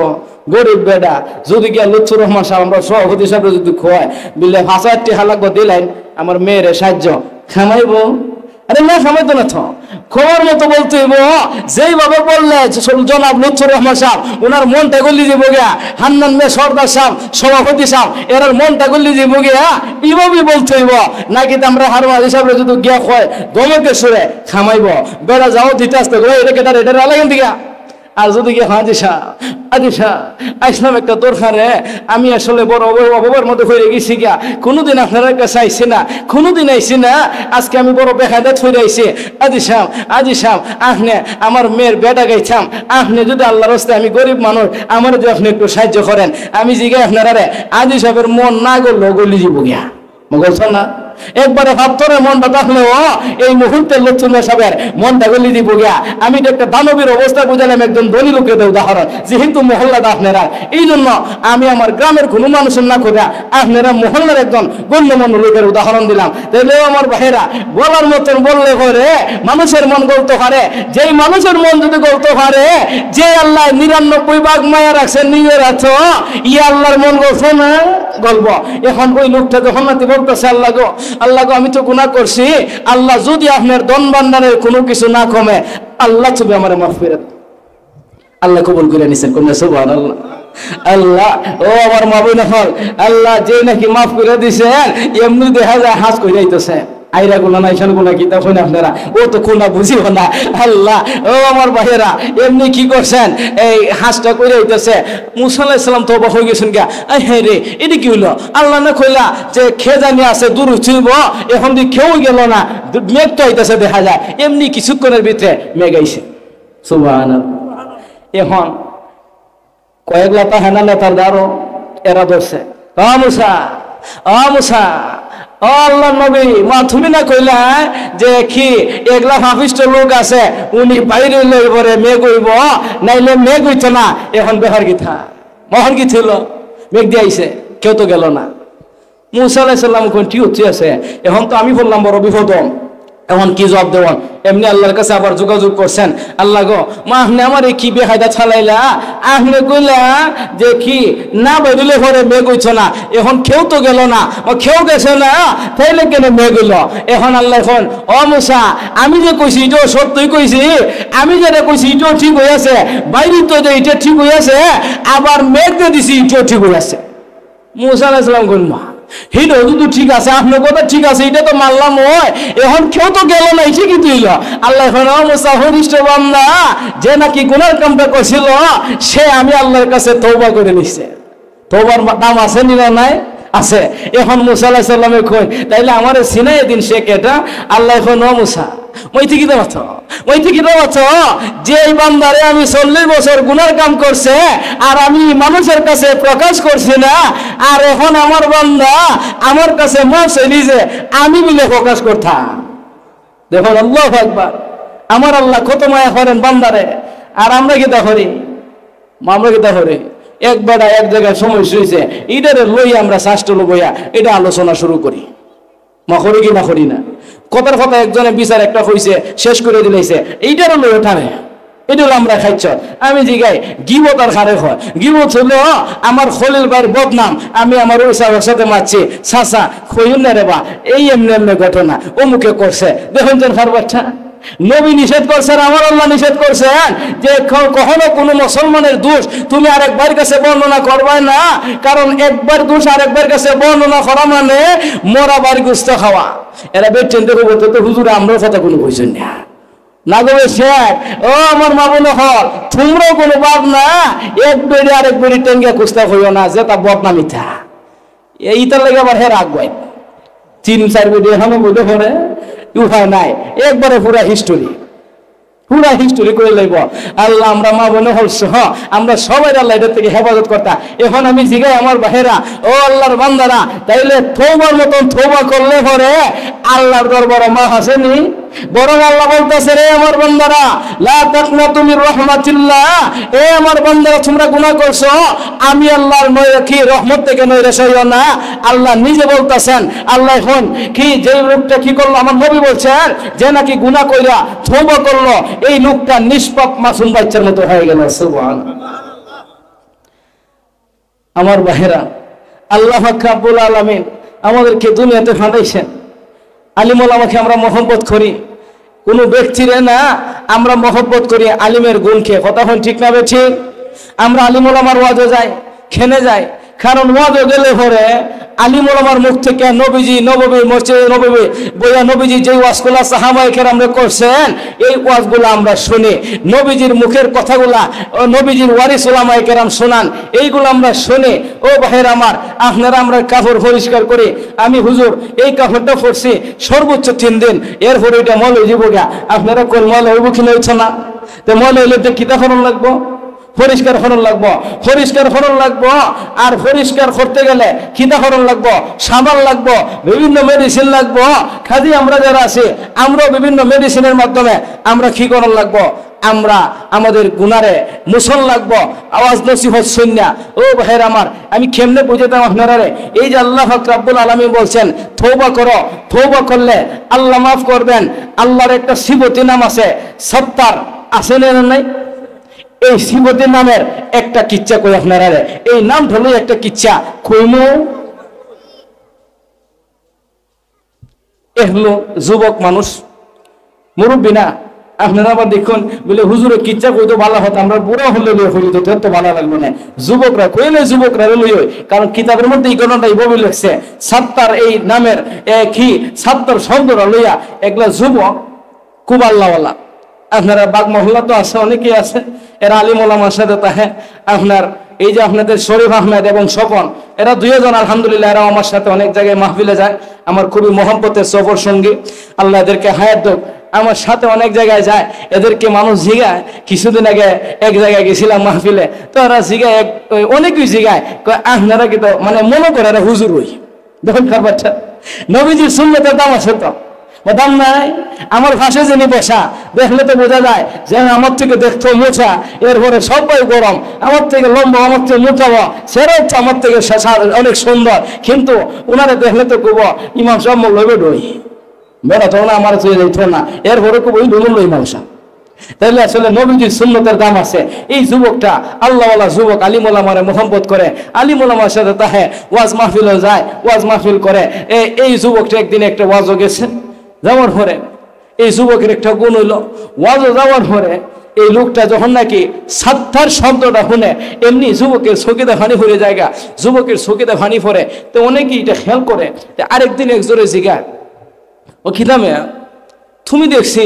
গরিব বেটা। যদি গিয়া লুৎফুর রহমান সাহেব আমরা সভাপতি সাহেব যদি খোয়ায় বিলে ফাঁসাটি হালাকবো দিলেন আমার মেয়ের সাহায্য খামাইব, আরে না খামাইতো না তো খবর মতো বলতে হইব। যেইভাবে বললে জনাব লুৎফুর রহমান সাহেব ওনার মনটা গলি যাবো গিয়া, হান্নান মে সর্দার সাহেব সভাপতি সাহেব এনার মনটা গলি যাবো গিয়া, এইভাবে বলতে হইব। নাকি আমরা হারমাজ হিসাবে যদি গিয়া কয় গমকে সুরে খামাইব, বেড়া যাও দিতে আসতে এটা আলাগেন দিকা। আর যদি গিয়ে আসলাম একটা দরকারে, আমি আসলে বড় অভাবের মধ্যে হয়ে গেছি গিয়া, কোনোদিন আপনার কাছে আইসি না, কোনোদিন আইসি না, আজকে আমি বড় বেকায়দাত হয়ে আইসি। আজি সাহেব আপনি আমার মেয়ের বেটা গাইছাম, আপনি যদি আল্লাহর রাস্তায়, আমি গরিব মানুষ, আমার যদি আপনি একটু সাহায্য করেন, আমি জিগাই আপনারা আজি সাহেবের মন না গড়লো গলি যাব গিয়া বলছ না, একবারে ভাবতরের মনটা থাকলেও এই মুহূর্তে লুৎফুর সাহেবের মনটা গলি দিব গিয়া। আমি তো একটা দানবীর অবস্থা বুঝালাম একজন ধনী লোকের উদাহরণ, যেহেতু মহল্লাটা আপনারা, এই জন্য আমি আমার গ্রামের কোনো মানুষের না করে আপনারা মহল্লার একজন গণ্যমান্য লোকের উদাহরণ দিলাম। তাহলেও আমার ভাইয়েরা বলার মতন বললে করে মানুষের মন গলতে পারে, যেই মানুষের মন যদি গলতে পারে, যে আল্লাহ 99 মায়া রাখছেন নিজের হাত, ইয়ে আল্লাহর মন গলছে না গল্প। এখন ওই লোকটা যখন নাতি বলতেছে আল্লাহ গো আমি তো গুনাহ করছি, আল্লাহ যদি আপনার ধন ভান্ডারের কোনো কিছু না কমে, আল্লাহ তুমি আমার মাফ করে দাও। আল্লাহ কবুল করে নিছেন, কোন সুবহানাল্লাহ। আল্লাহ ও আমার মা বোন হল, আল্লাহ যে নাকি মাফ করে দিছেন, এমনি দেখা যায় হাস করে যাইতেছে, আইরা গুলা না ইসান গুলা কিতা হইন আপনারা, ও তো কোনা বুঝিও না। আল্লাহ ও আমার ভাইয়েরা এমনি কি করছেন, এই হাঁসটা করে হইতেছে। মুসা আলাইহিস সালাম তো অবাক হয়ে গেছেন গা, হ্যাঁ রে এটা কি হইলো, আল্লাহ না কইলা যে খেজানি আছে দূর ছিলব, এখন দিয়ে কেউ গেল না, মেঘ তো হইতেছে দেখা যায়, এমনি কিছুক্ষণের ভিতরে মেঘ আইছে। সুবহানাল্লাহ। এখন কয়েক লাতা হেনা নেতার দ্বারও এরা ধরছে, মুসা আল্লাহ নবী মা তুমি না কইলা যে কি এগুলা হাফিষ্ট লোক আছে, উনি বাইরে পরে মেঘ হইব, নাইলে মেঘ হইতো না। এখন বেহার গীতা মহান কি ছিল, মেঘ দিয়ে আইছে, কেউ তো গেল না। মুসা আলাইহিস সালাম কোন ঠিক আছে, এখন তো আমি বললাম বড় বিপদ, এখন কি জবাব দেবেন? এমনি আল্লাহর কাছে আবার যোগাযোগ করছেন, আল্লাহ গো মা আপনি আমার কি বেকায়দা ছালাইলা, আপনি কইলা যে কি না বেরোলে ঘরে মেঘ হইছ না, এখন কেউ তো গেল না, ও কেউ গেছে না, তাইলে কেন মেঘ হইল? এখন আল্লাহ এখন ও মুসা আমি যে কইছি এটাও সত্যই কইছি, আমি যেটা কইছি এটাও ঠিক হয়ে আছে, বাইরে তো যে এটা ঠিক হয়ে আছে, আবার মেঘ দিয়ে দিছি এটাও ঠিক হয়ে আছে। মুসা আলাইহিস সালাম কইল মা হিডো তো ঠিক আছে, আপনার কথা ঠিক আছে, এটা তো মানলাম, ওই এখন কেউ তো গেল না, এসে কি তুইল? আল্লাহ এখন মুসা হরিষ্ঠ বান্দা যে নাকি গুনার কামটা করছিল, সে আমি আল্লাহর কাছে তওবা করে নিছে। তওবার দাম আছে না নাই? আছে। এখন মুসা আলাইহিস সালামে কই তাইলে আমারে সিনাই দিন সে কেটা? আল্লাহ এখন মুসা ওই থেকে যে এই বান্দারে আমি 40 বছর গুনার কাম করছে আর আমি মানুষের কাছে প্রকাশ করছি না, আর এখন আমার বান্দা আমার কাছে মাফ নিজে আমি বলে প্রকাশ করতাম। দেখুন আল্লাহু আকবার, আমার আল্লাহ কত মায়া করেন বান্দারে। আর আমরা কি করি? এক বেড়া এক জায়গায় সময় শুয়েছে, এটারে লই আমরা শাস্ত্র লইয়া এটা আলোচনা শুরু করি, মা করি কি না করি না? কথার কথা একজনের বিচার একটা হইছে, শেষ করে দিলেছে, এইটারও লই ওঠানে, এটা হলো আমরা খাইছ। আমি জিগাই গিবত আর খারে হয়, গিবত হলো আমার খলিল ভাইয়ের বদনাম, আমি আমার ওই সাহেবের সাথে মারছি, চাচা খইন না রে বা এই এমনি এমনি ঘটনা অমুকে করছে, দেখুন যেন ফারবাচ্ছা নবী নিষেধ করছেন, আমার আল্লাহ নিষেধ করছেন যে কখনো কোনো মুসলমানের দোষ তুমি আরেকবার কাছে বর্ণনা করবে না, কারণ একবার দোষ আরেকবার কাছে বর্ণনা করা মানে মরা বাড়ি গুস্ত খাওয়া। এরা বেচেন দেখো বলতে তো হুজুর আমরাও কথা কোনো কইছেন না, না গো শেখ ও আমার মা বোন হল, তোমরাও কোনো বাদ না, এক বেড়ি আরেক বেড়ি টেঙ্গা কুস্তা হইও না, যে তা বদনামিতা এইটার লেগে আবার হে রাখবাই 3-4 বেড়ি এখনো বলে পড়ে উপায় নাই, একবারে পুরা হিস্টোরি করে লইব। আল্লাহ আমরা মা বোন হলছ, আমরা সবাই আল্লাহ এটার থেকে হেফাজত করতা। এখন আমি জিগাই আমার বাহেরা ও আল্লাহর বান্দারা, তাইলে তওবার মতন তওবা করলে পরে আল্লাহর দরবারে মাফ আসেনি? বরং আল্লাহ বলতেছে রে আমার বান্দারা লা তাকনাতু মির রাহমাতিল্লাহ, এ আমার বান্দারা তোমরা গুনাহ করছো, আমি আল্লাহর কি রহমত থেকে নৈরাশ হইও না। আল্লাহ নিজে বলতেছেন, আল্লাহ এখন কি যে লোকটা কি করলো, আমার নবী বলছেন যে নাকি গুনাহ কইরা তওবা করলো, এই লোকটা নিষ্পাপ মাসুম বাচ্চার মতো হয়ে গেল। সুবহানাল্লাহ। আমার ভাইরা আল্লাহ রাব্বুল আলামিন আমাদেরকে দুনিয়াতে পাঠাইছেন, আলিম ওলামাকে আমরা মহব্বত করি, কোনো ব্যক্তিরে না আমরা মহব্বত করি আলিমের গুণকে। কথা হন ঠিক না বেঠিক? আমরা আলিম ওলামার ওয়াজে যাই, খেনে যাই, কারণ ওয়াজে গেলে পরে আলিম ওলামার মুখ থেকে নবীজি নববী মসজিদে নববী বইয়া নবীজি যে ওয়াজগুলা সাহাবায়ে কেরামরা করছেন এই ওয়াজগুলা আমরা শুনি, নবীজির মুখের কথাগুলা ও নবীজির ওয়ারিস ওলামায়ে কেরাম শোনান, এইগুলো আমরা শুনি। ও ভাইয়ের আমার, আপনারা আমরা কাপড় পরিষ্কার করি, আমি হুজুর এই কাপড়টা পরছি সর্বোচ্চ 3 দিন, এরপরে এটা মল হয়ে যাবো গা, আপনারা কোন মল হইব কি হইছে না? তো মল হইলে তো কিতা ফরন লাগবো, পরিষ্কার হরণ লাগবো, আর পরিষ্কার করতে গেলে খিদা হরণ লাগবো, সাবান লাগবো, বিভিন্ন মেডিসিন লাগবো। খাদি আমরা যারা আছি আমরাও বিভিন্ন মেডিসিনের মাধ্যমে আমরা কি করণ লাগবো, আমরা আমাদের গুনারে মুসল লাগবো, আওয়াজ নসিহত শুননা। ও ভাইয়ের আমার, আমি কেমনে বুঝাতাম আপনারা, এই যে আল্লাহ পাক রব্বুল আলামিন বলছেন তওবা করো, তওবা করলে আল্লাহ মাফ করবেন। আল্লাহর একটা সিফতি নাম আছে সত্তার, আছে না নাই? এই সিফতি নামের একটা কিচ্ছা কই আপনারা, এই নাম হলো একটা কিচ্ছা কইমু। এহলো যুবক মানুষ, মুরব্বী না, আপনারা আবার দেখুন বলে হুজুরে কিচ্ছা কইতো ভালো হতো, আমরা বুড়ো হলে হইতো তো ভালো লাগলো না। যুবকরা কইলে যুবকরা লই, কারণ কিতাবের মধ্যে এই ঘটনাটা এইভাবে লিখছে, সাত্তার এই নামের কি সাত্তার শব্দটা লইয়া একলা যুবক খুব আল্লাহওয়ালা। আপনারা বাগ মহল্লা তো আছে, অনেকেই আছে, এরা আলিম ওলামার সাথে তাহে। আপনার এই যে আপনাদের শরীফ আহমেদ এবং স্বপন, এরা 2 জন আলহামদুলিল্লাহ, এরা আমার সাথে অনেক জায়গায় মাহফিলে যায়, আমার খুবই মহব্বতের সফর সঙ্গী, আল্লাহ এদেরকে হায়াত দেখ। আমার সাথে অনেক জায়গায় যায়, এদেরকে মানুষ জিগায়। কিছুদিন আগে এক জায়গায় গেছিলাম মাহফিলে, তো এরা জিগায়, অনেকেই জিগায় আপনারা কি তো মানে মনে করে এরা হুজুর হই। দেখুন খাবারটা নবীজির সুন্নতের দাম আছে তো দাম নাই। আমার পাশে যিনি বসা, দেখলে তো বোঝা যায় যে আমার থেকে দেখতো মোছা, এরপরে সবাই গরম, আমার থেকে লম্বা, আমার থেকে মোটাবো, সেরা হচ্ছে আমার থেকে অনেক সুন্দর, কিন্তু ওনারা দেখলে তো কব ইমাম সাহেব লইবে ডই। বেড়া তখন আমার চলে যাইত না, এরপরে খুব ওই লই মানুষা। তাহলে আসলে নবীজির সুন্নতের দাম আছে। এই যুবকটা আল্লাহওয়ালা যুবক, আলিম ওলামারে মোহাম্মত করে, আলিম ওলামার সাথে তাহে ওয়াজ মাহফিলও যায়, ওয়াজ মাহফিল করে। এই যুবকটা একদিন একটা ওয়াজও গেছে, যাওয়ার পরে এই যুবকের একটা গুণ হইল, ওয়াজও যাওয়ার পরে এই লোকটা যখন নাকি সাত্তার শব্দটা শুনে এমনি যুবকের চকিতে ফানি ফুরে জায়গা, যুবকের চকিতে ফানি ফরে। তো অনেকেই এটা খেয়াল করে। আরেকদিন একজোরে জিগায়, ও খিলামে তুমি দেখছি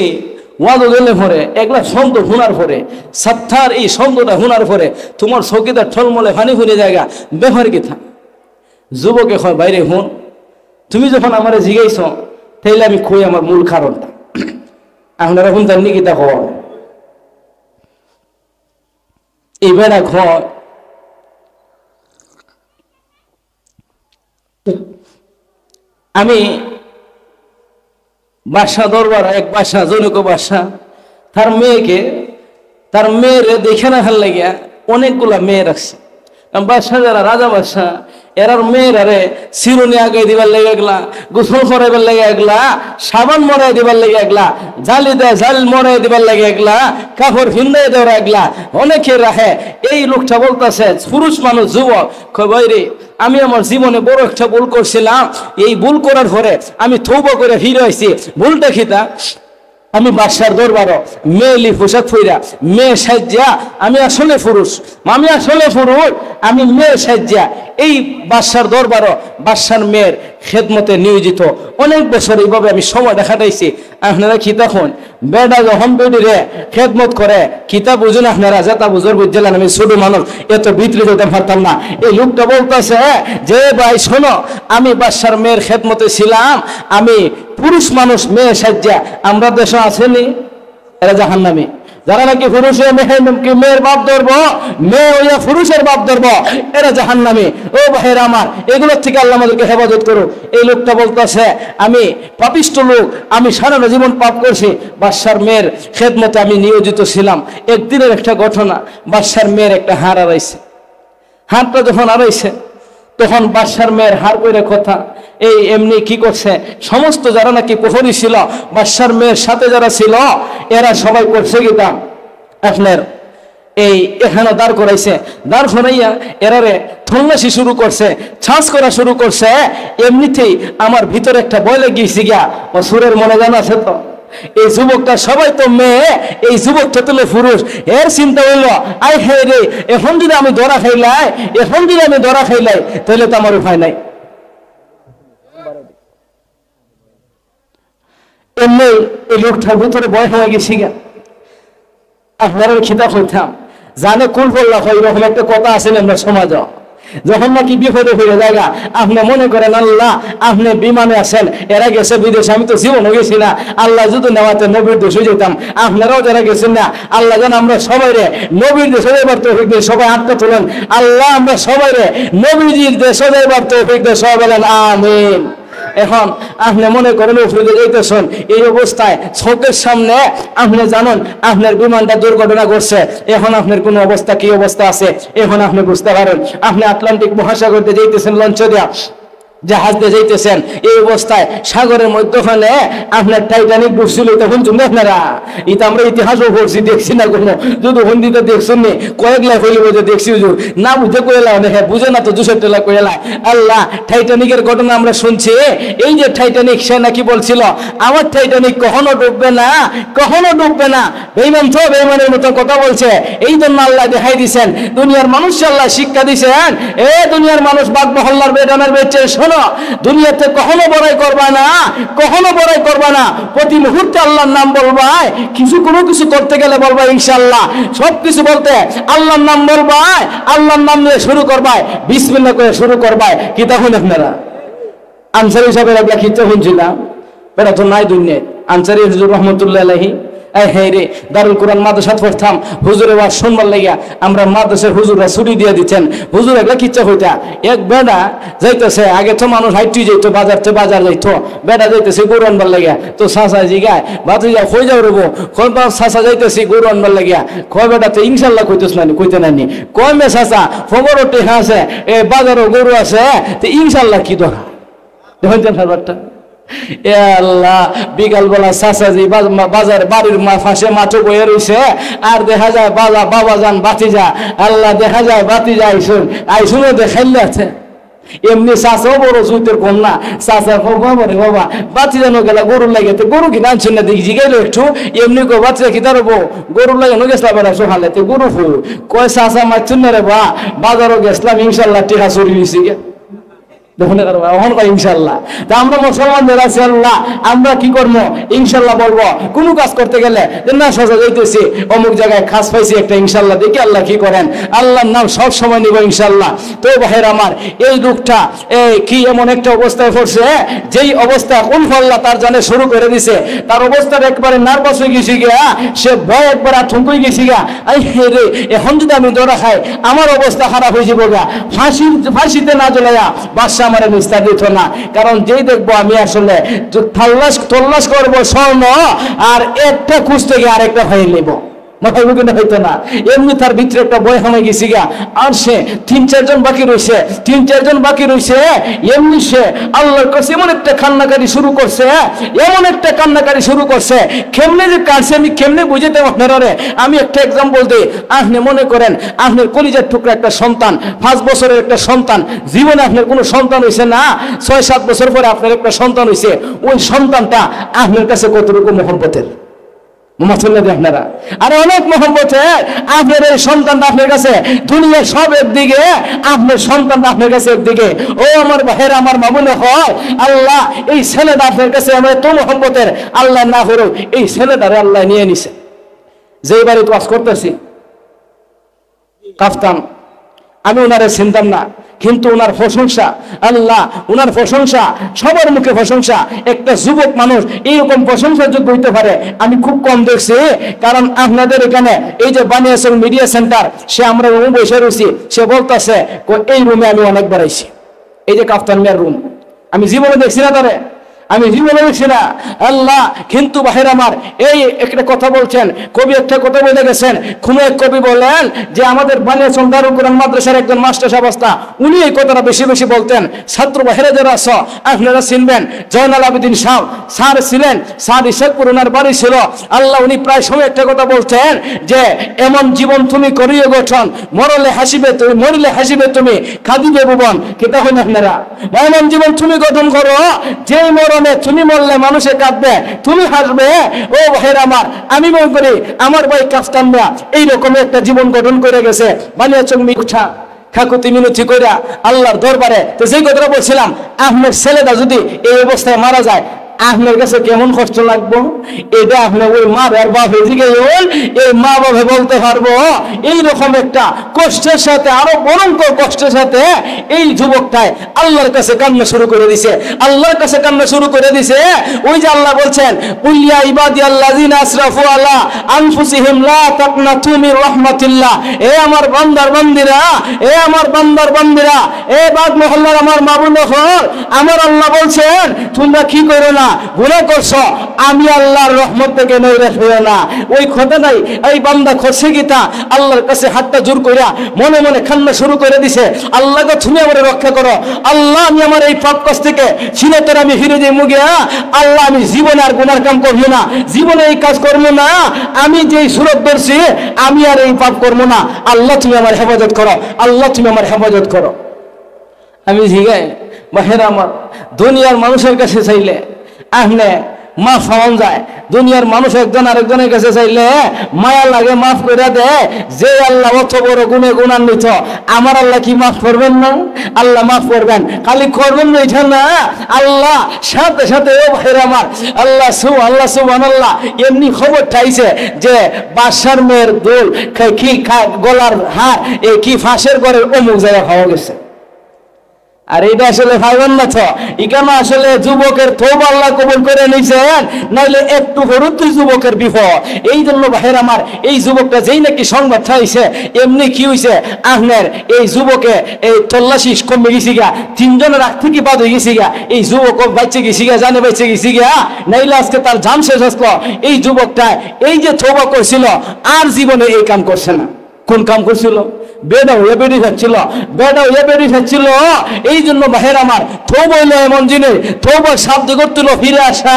ওয়াদও গেলে পরে একলা শব্দ শোনার পরে, সাত্তার এই শব্দটা শোনার পরে তোমার চকিতে ঠলমলে ফানি ফুরে জায়গা, ব্যাপার কি থা? যুবকে হয় বাইরে হুন, তুমি যখন আমার জিগাইছ তাইলে আমি খুঁই আমার মূল কারণটা। আপনারা এখন জাননি কি তা হয়? এই বেড়া ঘর আমি বাদশা দরবার, এক বাদশা জনক বাদশা তার মেয়ের দেখে না ভাল লাগিয়া অনেকগুলা মেয়ে রাখছে। বাদশা যারা রাজা বাদশা এরার মেয়ের আরে চিরুনি আগে দিবার লেগে গেলা, গোসল করাইবার লেগে গেলা, সাবান মরাই দিবার লেগে গেলা, জালি দেয় জাল মরাই দিবার লেগে গেলা, কাপড় ভিন্দাই দেওয়ার একলা অনেকে রাখে। এই লোকটা বলতেছে, পুরুষ মানুষ যুবক, কই রে আমি আমার জীবনে বড় একটা ভুল করছিলাম, এই ভুল করার পরে আমি তওবা করে ফিরে আইছি। ভুলটা খিতা, আমি বাদশার দরবারও মেয়েলি পোশাক পইরা মেয়ে সাজ্জা, আমি আসলে পুরুষ, আমি মেয়ে সাজ্জা এই বাদশার দরবারও বাদশার মেয়ের খেদমতে নিয়োজিত অনেক বছর এইভাবে আমি সময় দেখাটাইছি। আপনারা কি তখন বেডা যখন বেডিরে খেদমত করে কিতা বুঝুন, আপনারা যেটা বুঝর বুঝলেন, আমি ছোট মানুষ এত ভিতরে যেতে পারতাম না। এই লোকটা বলতেছে যে ভাই শোনো, আমি বাদশার মেয়ের খেদমতে ছিলাম, আমি পুরুষ মানুষ মেয়ে সাজ্জা। আমরা দেশে আসেনি এরা জাহান্নামী, যারা নাকি পুরুষের মেয়ের বাপ ধরবো, মেয়ে হইয়া পুরুষের বাপ ধরবো, এরা জাহান্নামী। ও ভাইয়েরা আমার, এগুলোর থেকে আল্লাহ আমাদেরকে হেফাজত করুক। এই লোকটা বলতেছে আমি পাপিষ্ট লোক, আমি সারাটা জীবন পাপ করছি, বাদশার মেয়ের খেদমতে আমি নিয়োজিত ছিলাম। একদিনের একটা ঘটনা, বাদশার মেয়ের একটা হাড় হারাইছে। হাড়টা যখন হারাইছে তখন বাদশার মেয়ের হাড় কইরে কথা, এই এমনি কি করছে, সমস্ত যারা নাকি প্রহরী ছিল বাদশার মেয়ের সাথে যারা ছিল এরা সবাই করছে গীতা আপনার এই এখানে দাঁড় করাইছে। দাঁড় করাইয়া এরারে থল্লাশি শুরু করছে, ছাঁচ করা শুরু করছে। এমনিতেই আমার ভিতরে একটা ভয় লেগেছে গিয়া, ও সুরের মনে জানা আছে তো, এই যুবকটা সবাই তো মেয়ে, এই যুবকটা তো পুরুষ। এর চিন্তা হইল আই হে রে, এখন যদি আমি ধরা খাইলাই তাহলে তো আমার উপায় নাই। এমনি এই লোকটার ভিতরে ভয় হয়ে গেছি গা। আপনারা খিতাব হইতাম জানে কোন বললা হয়, এরকম একটা কথা আছে আমরা সমাজ, যখন নাকি বিপদে হয়ে জায়গা আপনি মনে করেন আল্লাহ আপনি বিমানে আছেন, এরা গেছে বিদেশে, আমি তো জীবনও গেছি না, আল্লাহ যদি নেওয়াতে নবীর দেশে যেতাম। আপনারাও যারা গেছেন না, আল্লাহ যেন আমরা সবাই রে নবীর দেশে যাইবার তৌফিক দেয়। সবাই আত্মা তুলেন, আল্লাহ আমরা সবাই রে নবীজির দেশে যাইবার তৌফিক দেয়। সবাই বলেন আমিন। এখন আপনি মনে করেন উপরে যাইতেছেন, এই অবস্থায় চোখের সামনে আপনি জানেন আপনার বিমানটা দুর্ঘটনা ঘটছে, এখন আপনার কোন অবস্থা কি অবস্থা আছে এখন আপনি বুঝতে পারেন। আপনি আটলান্টিক মহাসাগরতে যাইতেছেন, লঞ্চ দিয়া জাহাজ দিয়ে যাইতেছেন, এই অবস্থায় সাগরের মধ্যখানে আপনার টাইটানিক ডুবছিল। তখন শুনবে আপনারা, এটা আমরা ইতিহাসও পড়ছি, দেখছি না কোনো, যদি হিন্দিতে দেখছেন নি কয়েক লাখ হইলে বোঝে দেখছি, না বুঝে কয়েলা হ্যাঁ বুঝে না তো 200 লাখ কয়েলা। আল্লাহ টাইটানিকের ঘটনা আমরা শুনছি, এই যে টাইটানিক সে নাকি বলছিল আমার টাইটানিক কখনো ডুববে না। বেঈমান তো বেঈমানের মতো কথা বলছে। এই জন্য আল্লাহ দেখাই দিছেন, দুনিয়ার মানুষ আল্লাহ শিক্ষা দিছেন, এ দুনিয়ার মানুষ বাগ মহল্লার বেদানার বেচে শোনো, দুনিয়াতে কখনো বড়াই করবা না, প্রতি মুহূর্তে আল্লাহর নাম বলবা, কোনো কিছু করতে গেলে বলবা ইনশাআল্লাহ, সবকিছু বলতে আল্লাহর নাম বলবা, আল্লাহর নাম নিয়ে শুরু করবা, বিসমিল্লাহ করে শুরু করবা। কি তখন আপনারা আনসারি সাহেবের একটা খিচ্ছা শুনছিলাম, বেটা তো নাই দুনিয়ায়, আনসারি হুজুর রহমতুল্লাহ আলাইহি হ্যাঁ রে দারুল কোরআন মাদ্রাসাত পড়তাম, হুজুরের ওয়াজ শুনবার লাগিয়া আমরা মাদ্রাসার হুজুররা ছুটি দিয়ে দিচ্ছেন। হুজুর একটা কিচ্ছা হইতা, এক বেটা যাইতেছে, আগে তো মানুষ হাইটি যাইতো, বাজার যাইতো, বেটা যাইতেছে গরু আনবার লাগিয়া। তো চাচা জিগায় বাতি যা হয়ে যাও রবো, কয় চাচা যাইতেছি গরু আনবার লাগিয়া, কয় বেটা তো ইনশাল্লাহ কইতে নানি, কয় মে চাচা ফগরও টেহা আছে, বাজারও গরু আছে, তো ইনশাল্লাহ কি দরকার দেখেন ব্যাপারটা। এ আল্লাহ, বিকালবেলা চাচাজি বাজার বাড়ির পাশে মাঠে বয়ে রয়েছে, আর দেখা যায় বাবা যান বাতিজা, আল্লাহ দেখা যায় বাতিজা আইসুনও দেখাইলে আছে। এমনি চাচাও বড় জুতের কন্যা, চাচা বাবা রে বাবা বাতিজানো গেলা গরুর লাগে, তো গরু কিনা আনছেন না দেখি জিগাইলো একটু, এমনি কো বাচ্চা কি তার গরুর লাগে গেছলাম বেড়া সকালে, তো গরু ফু কয় চাচা মারছেন না রে বা বাজারও গেছলাম, ইনশাল্লাহ টিকা চুরি হয়েছে গে ইনশাল্লাহ। তা আমরা মুসলমানদের আছি আল্লাহ, আমরা কি করবো ইনশাল্লাহ বলবো। কোনো কাজ করতে গেলে না সাজা যাইতেছি অমুক জায়গায় খাস পাইছি একটা, ইনশাল্লাহ দেখি আল্লাহ কি করেন, আল্লাহর নাম সব সময় নিব ইনশাল্লাহ। তো ভাইয়ের আমার, এই লোকটা কি এমন একটা অবস্থায় পড়ছে, যেই অবস্থা কোন আল্লাহ তার জানে শুরু করে দিছে, তার অবস্থাটা একবারে নার্ভাস হয়ে গেছি গিয়া, সে ভয় একবার আতঙ্ক হয়ে গেছি গা, রে এখন যদি আমি দৌড়া খাই আমার অবস্থা খারাপ হয়ে যাবো গা, ফাঁসিতে না জ্বলাইয়া বাদশা আমার নিস্তার দিত না। কারণ যেই দেখবো আমি আসলে তল্লাশ করবো স্বর্ণ, আর একটা খুঁজতে গিয়ে আরেকটা হয়ে নেব, হইতো না। এমনি তার ভিতরে একটা বয় হয়ে গেছি গা, আর সে 3-4 জন বাকি রয়েছে, এমনি সে আল্লাহর কাছে এমন একটা কান্নাকারি শুরু করছে, কেমনে যে কাটছে আমি কেমনে বুঝাতে আপনারা। আমি একটা এক্সাম্পল দিই, আপনি মনে করেন আপনার কলিজার টুকরা একটা সন্তান, 5 বছরের একটা সন্তান, জীবনে আপনার কোনো সন্তান হয়েছে না, 6-7 বছর পরে আপনার একটা সন্তান হয়েছে, ওই সন্তানটা আপনার কাছে কতটুকু মহব্বতের আপনারা, আর অনেক মহব্বতের আপনার এই সন্তানটা আপনার কাছে, দুনিয়ার সব একদিকে, আপনার সন্তানটা আপনার কাছে একদিকে। ও আমার ভাইয়ের, আমার মামুনে হয় আল্লাহ, এই ছেলেটা আপনার কাছে আমরা তো মহব্বতের, আল্লাহ না হলেও এই ছেলেটারে আল্লাহ নিয়ে নিছে। যে বাড়ি কাজ করতেছি কাফতান, আমি ওনারে চিনতাম না, কিন্তু ওনার প্রশংসা, আল্লাহ ওনার প্রশংসা, সবার মুখে প্রশংসা। একটা যুবক মানুষ এইরকম প্রশংসার যোগ্য হইতে পারে আমি খুব কম দেখছি। কারণ আপনাদের এখানে এই যে বানিয়াচং মিডিয়া সেন্টার, সে আমরা রুম বসে রয়েছি, সে বলতেছে এই রুমে আমি অনেকবার আইছি, এই যে কাফতান মিয়ার রুম, আমি জীবনে দেখছি না তারে, আমি জীবনে দেখছি না আল্লাহ। কিন্তু বাহির আমার এই একটা কথা বলছেন, কবি একটা কথা বলে গেছেন, খুনে এক কবি বলেন যে আমাদের বানিয়াচং দারুল কোরআন মাদ্রাসার একজন মাস্টার সাহেব আসতা, উনি এই কথাটা বেশি বেশি বলতেন। ছাত্র বাহিরে যারা আস আপনারা চিনবেন, জয়নাল আবেদিন সাহ স্যার ছিলেন, স্যার ইসাকপুর ওনার বাড়ি ছিল। আল্লাহ উনি প্রায় সময় একটা কথা বলতেন যে এমন জীবন তুমি করিয়ে গঠন, মরলে হাসিবে তুমি, মরিলে হাসিবে তুমি, কাঁদিবে ভুবন। কেটা হইন আপনারা, এমন জীবন তুমি গঠন করো যেই মরণে তুমি মরলে মানুষে কাঁদবে, তুমি হাসবে। ও ভাইয়ের আমার, আমি মনে করি আমার ভাই কাফতান মিয়া এইরকম একটা জীবন গঠন করে গেছে বানিয়াচং মিঠা খাকুতি মিনতি কইরা আল্লাহর দরবারে। তো যেই কথাটা বলছিলাম, আপনার ছেলেটা যদি এই অবস্থায় মারা যায় আপনার কাছে কেমন কষ্ট লাগবো, এটা আপনার ওই মা আর বাপে দিকে এই মা বাপে বলতে পারবো। এইরকম একটা কষ্টের সাথে, আরো ভয়ঙ্কর কষ্টের সাথে এই যুবকটায় আল্লাহর কাছে কান্না শুরু করে দিছে, আল্লাহর কাছে কান্না শুরু করে দিছে। ওই যে আল্লাহ বলছেন, উলিয়া ইবাদি আল্লাযিনা আসরাফু আলা আনফুসিহিম লা তাকনাতু মির রাহমাতিল্লাহ। এ আমার বান্দার বান্দিরা, এ আমার বান্দার বান্দিরা, এ বাদ মহল্লার আমার মা বোন, আমার আল্লাহ বলছেন তোমরা কি করো না, গুনাহ করছো, আমি আল্লাহর রহমত থেকে নৈরাশ হইও না। ওই কথাটাই এই বান্দা করছে কি তা আল্লাহর কাছে হাতটা জোর কইরা মনে মনে কান্না শুরু করে দিছে, আল্লাহকে তুমি আমারে রক্ষা করো, আল্লাহ আমি আমার এই পাপ কাজ থেকে চিরতরে আমি ফিরে যাই মুগিয়া, আল্লাহ আমি জীবনে আর গুনার কাম করবো না, জীবনে এই কাজ করবো না, আমি যেই সুরত ধরছি আমি আর এই পাপ করবো না, আল্লাহ তুমি আমার হেফাজত করো, আল্লাহ তুমি আমার হেফাজত করো। আমি জিগাই বাহেরা আমার, দুনিয়ার মানুষের কাছে চাইলে আপনি মাফ পাওয়া যায়, দুনিয়ার মানুষ একজন আরেকজনের কাছে চাইলে মায়া লাগে, মাফ করে দেয়। যে আল্লাহ অত বড় গুণে গুণান্বিত, আমার আল্লাহ কি মাফ করবেন না? আল্লাহ মাফ করবেন, খালি করবেন না এটা না, আল্লাহ সাথে সাথে ও ভাইরা আমার, আল্লাহ সুবহানাল্লাহ এমনি খবর ঠাইছে যে বাদশার মেয়ের দোল কি গলার হার, এই কি ফাঁসের ঘরের অমুক জায়গায় হওয়া গেছে। আর এটা আসলে ভাইবেন না তো, এখানে আসলে যুবকের তওবা আল্লাহ কবুল করে নিছেন, নাইলে একটু হরুত্রি যুবকের বিপদ। এই জন্য ভাইয়ের আমার, এই যুবকটা যেই নাকি সংবাদ চাইছে, এমনি কি হয়েছে আপনার এই যুবকে এই তল্লাশি কমে গেছি গা, 3 জনের রাখ থেকে বাদ হয়ে গেছি গা, এই যুবক বাঁচে গেছি গা, জানে বেঁচে গেছি গা, নাইলে আজকে তার জান শেষ আসলো। এই যুবকটা এই যে তওবা করছিল আর জীবনে এই কাম করছে না। কোন কাম করছিল? বেডা হয়ে বেড়ে যাচ্ছিল, বেডা হয়ে বেড়ে যাচ্ছিল। এই জন্য বাহের আমার তওবা হইলো এমন জিনিস, তওবার শব্দ করছিল ফিরে আসা।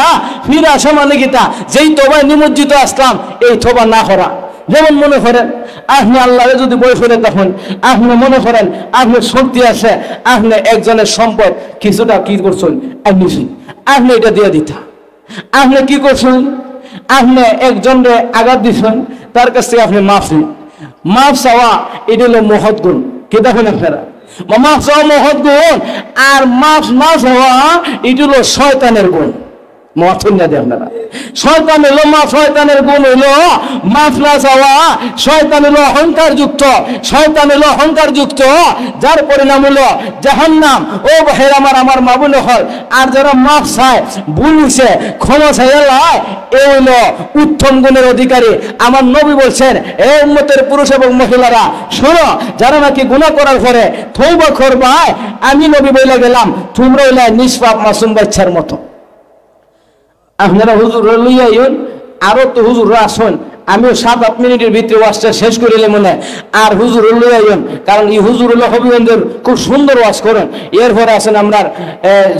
ফিরে আসা মানে কি? তা যেই তওবায় নিমজ্জিত আসলাম এই তওবা না করা। যেমন মনে করেন আপনি আল্লাহরে যদি বই ফেলে, তখন আপনি মনে করেন আপনার শক্তি আছে, আপনি একজনের সম্পদ কিছুটা কি করছেন, আপনি এটা দিয়ে দিতা। আপনি কি করছেন? আপনি একজনরে আঘাত দিচ্ছেন, তার কাছ থেকে আপনি মাফ নিন। মাফ চাওয়া এটা হলো মহৎ গুণ। কি দেখেন আপনারা? মাফ চাওয়া মহৎ গুণ, আর মাফ না চাওয়া এটা হলো শয়তানের গুণ। মাফ না দেয় আপনারা, শয়তান হলো শয়তানের গুণ হইলো মাফ না চাওয়া। শয়তান হলো অহংকার যুক্ত, শয়তান হলো অহংকার যুক্ত, যার পরিণাম হলো জাহান্নাম। ও ভাইয়ের আমার মা বোন হল, আর যারা মাফ চায়, ভুল হইছে, ক্ষমা চাইয়া এ হইলো উত্তম গুণের অধিকারী। আমার নবী বলছেন, এ উম্মতের পুরুষ এবং মহিলারা শোনো, যারা নাকি গুনাহ করার পরে তওবা করবা, আমি নবী বইলা গেলাম তোমরা হইলা নিষ্পাপ মাসুম বাচ্চার মতো। আপনারা হুজুর লইয়া ইউন, আরো তো হুজুররা আসুন, আমিও 7-8 মিনিটের ভিতরে ওয়াজটা শেষ করিলে মনে। আর হুজুর লইয়া ইউন, কারণ এই হুজুর হলো হবিগঞ্জের খুব সুন্দর ওয়াজ করেন। এরপরে আছেন আমরা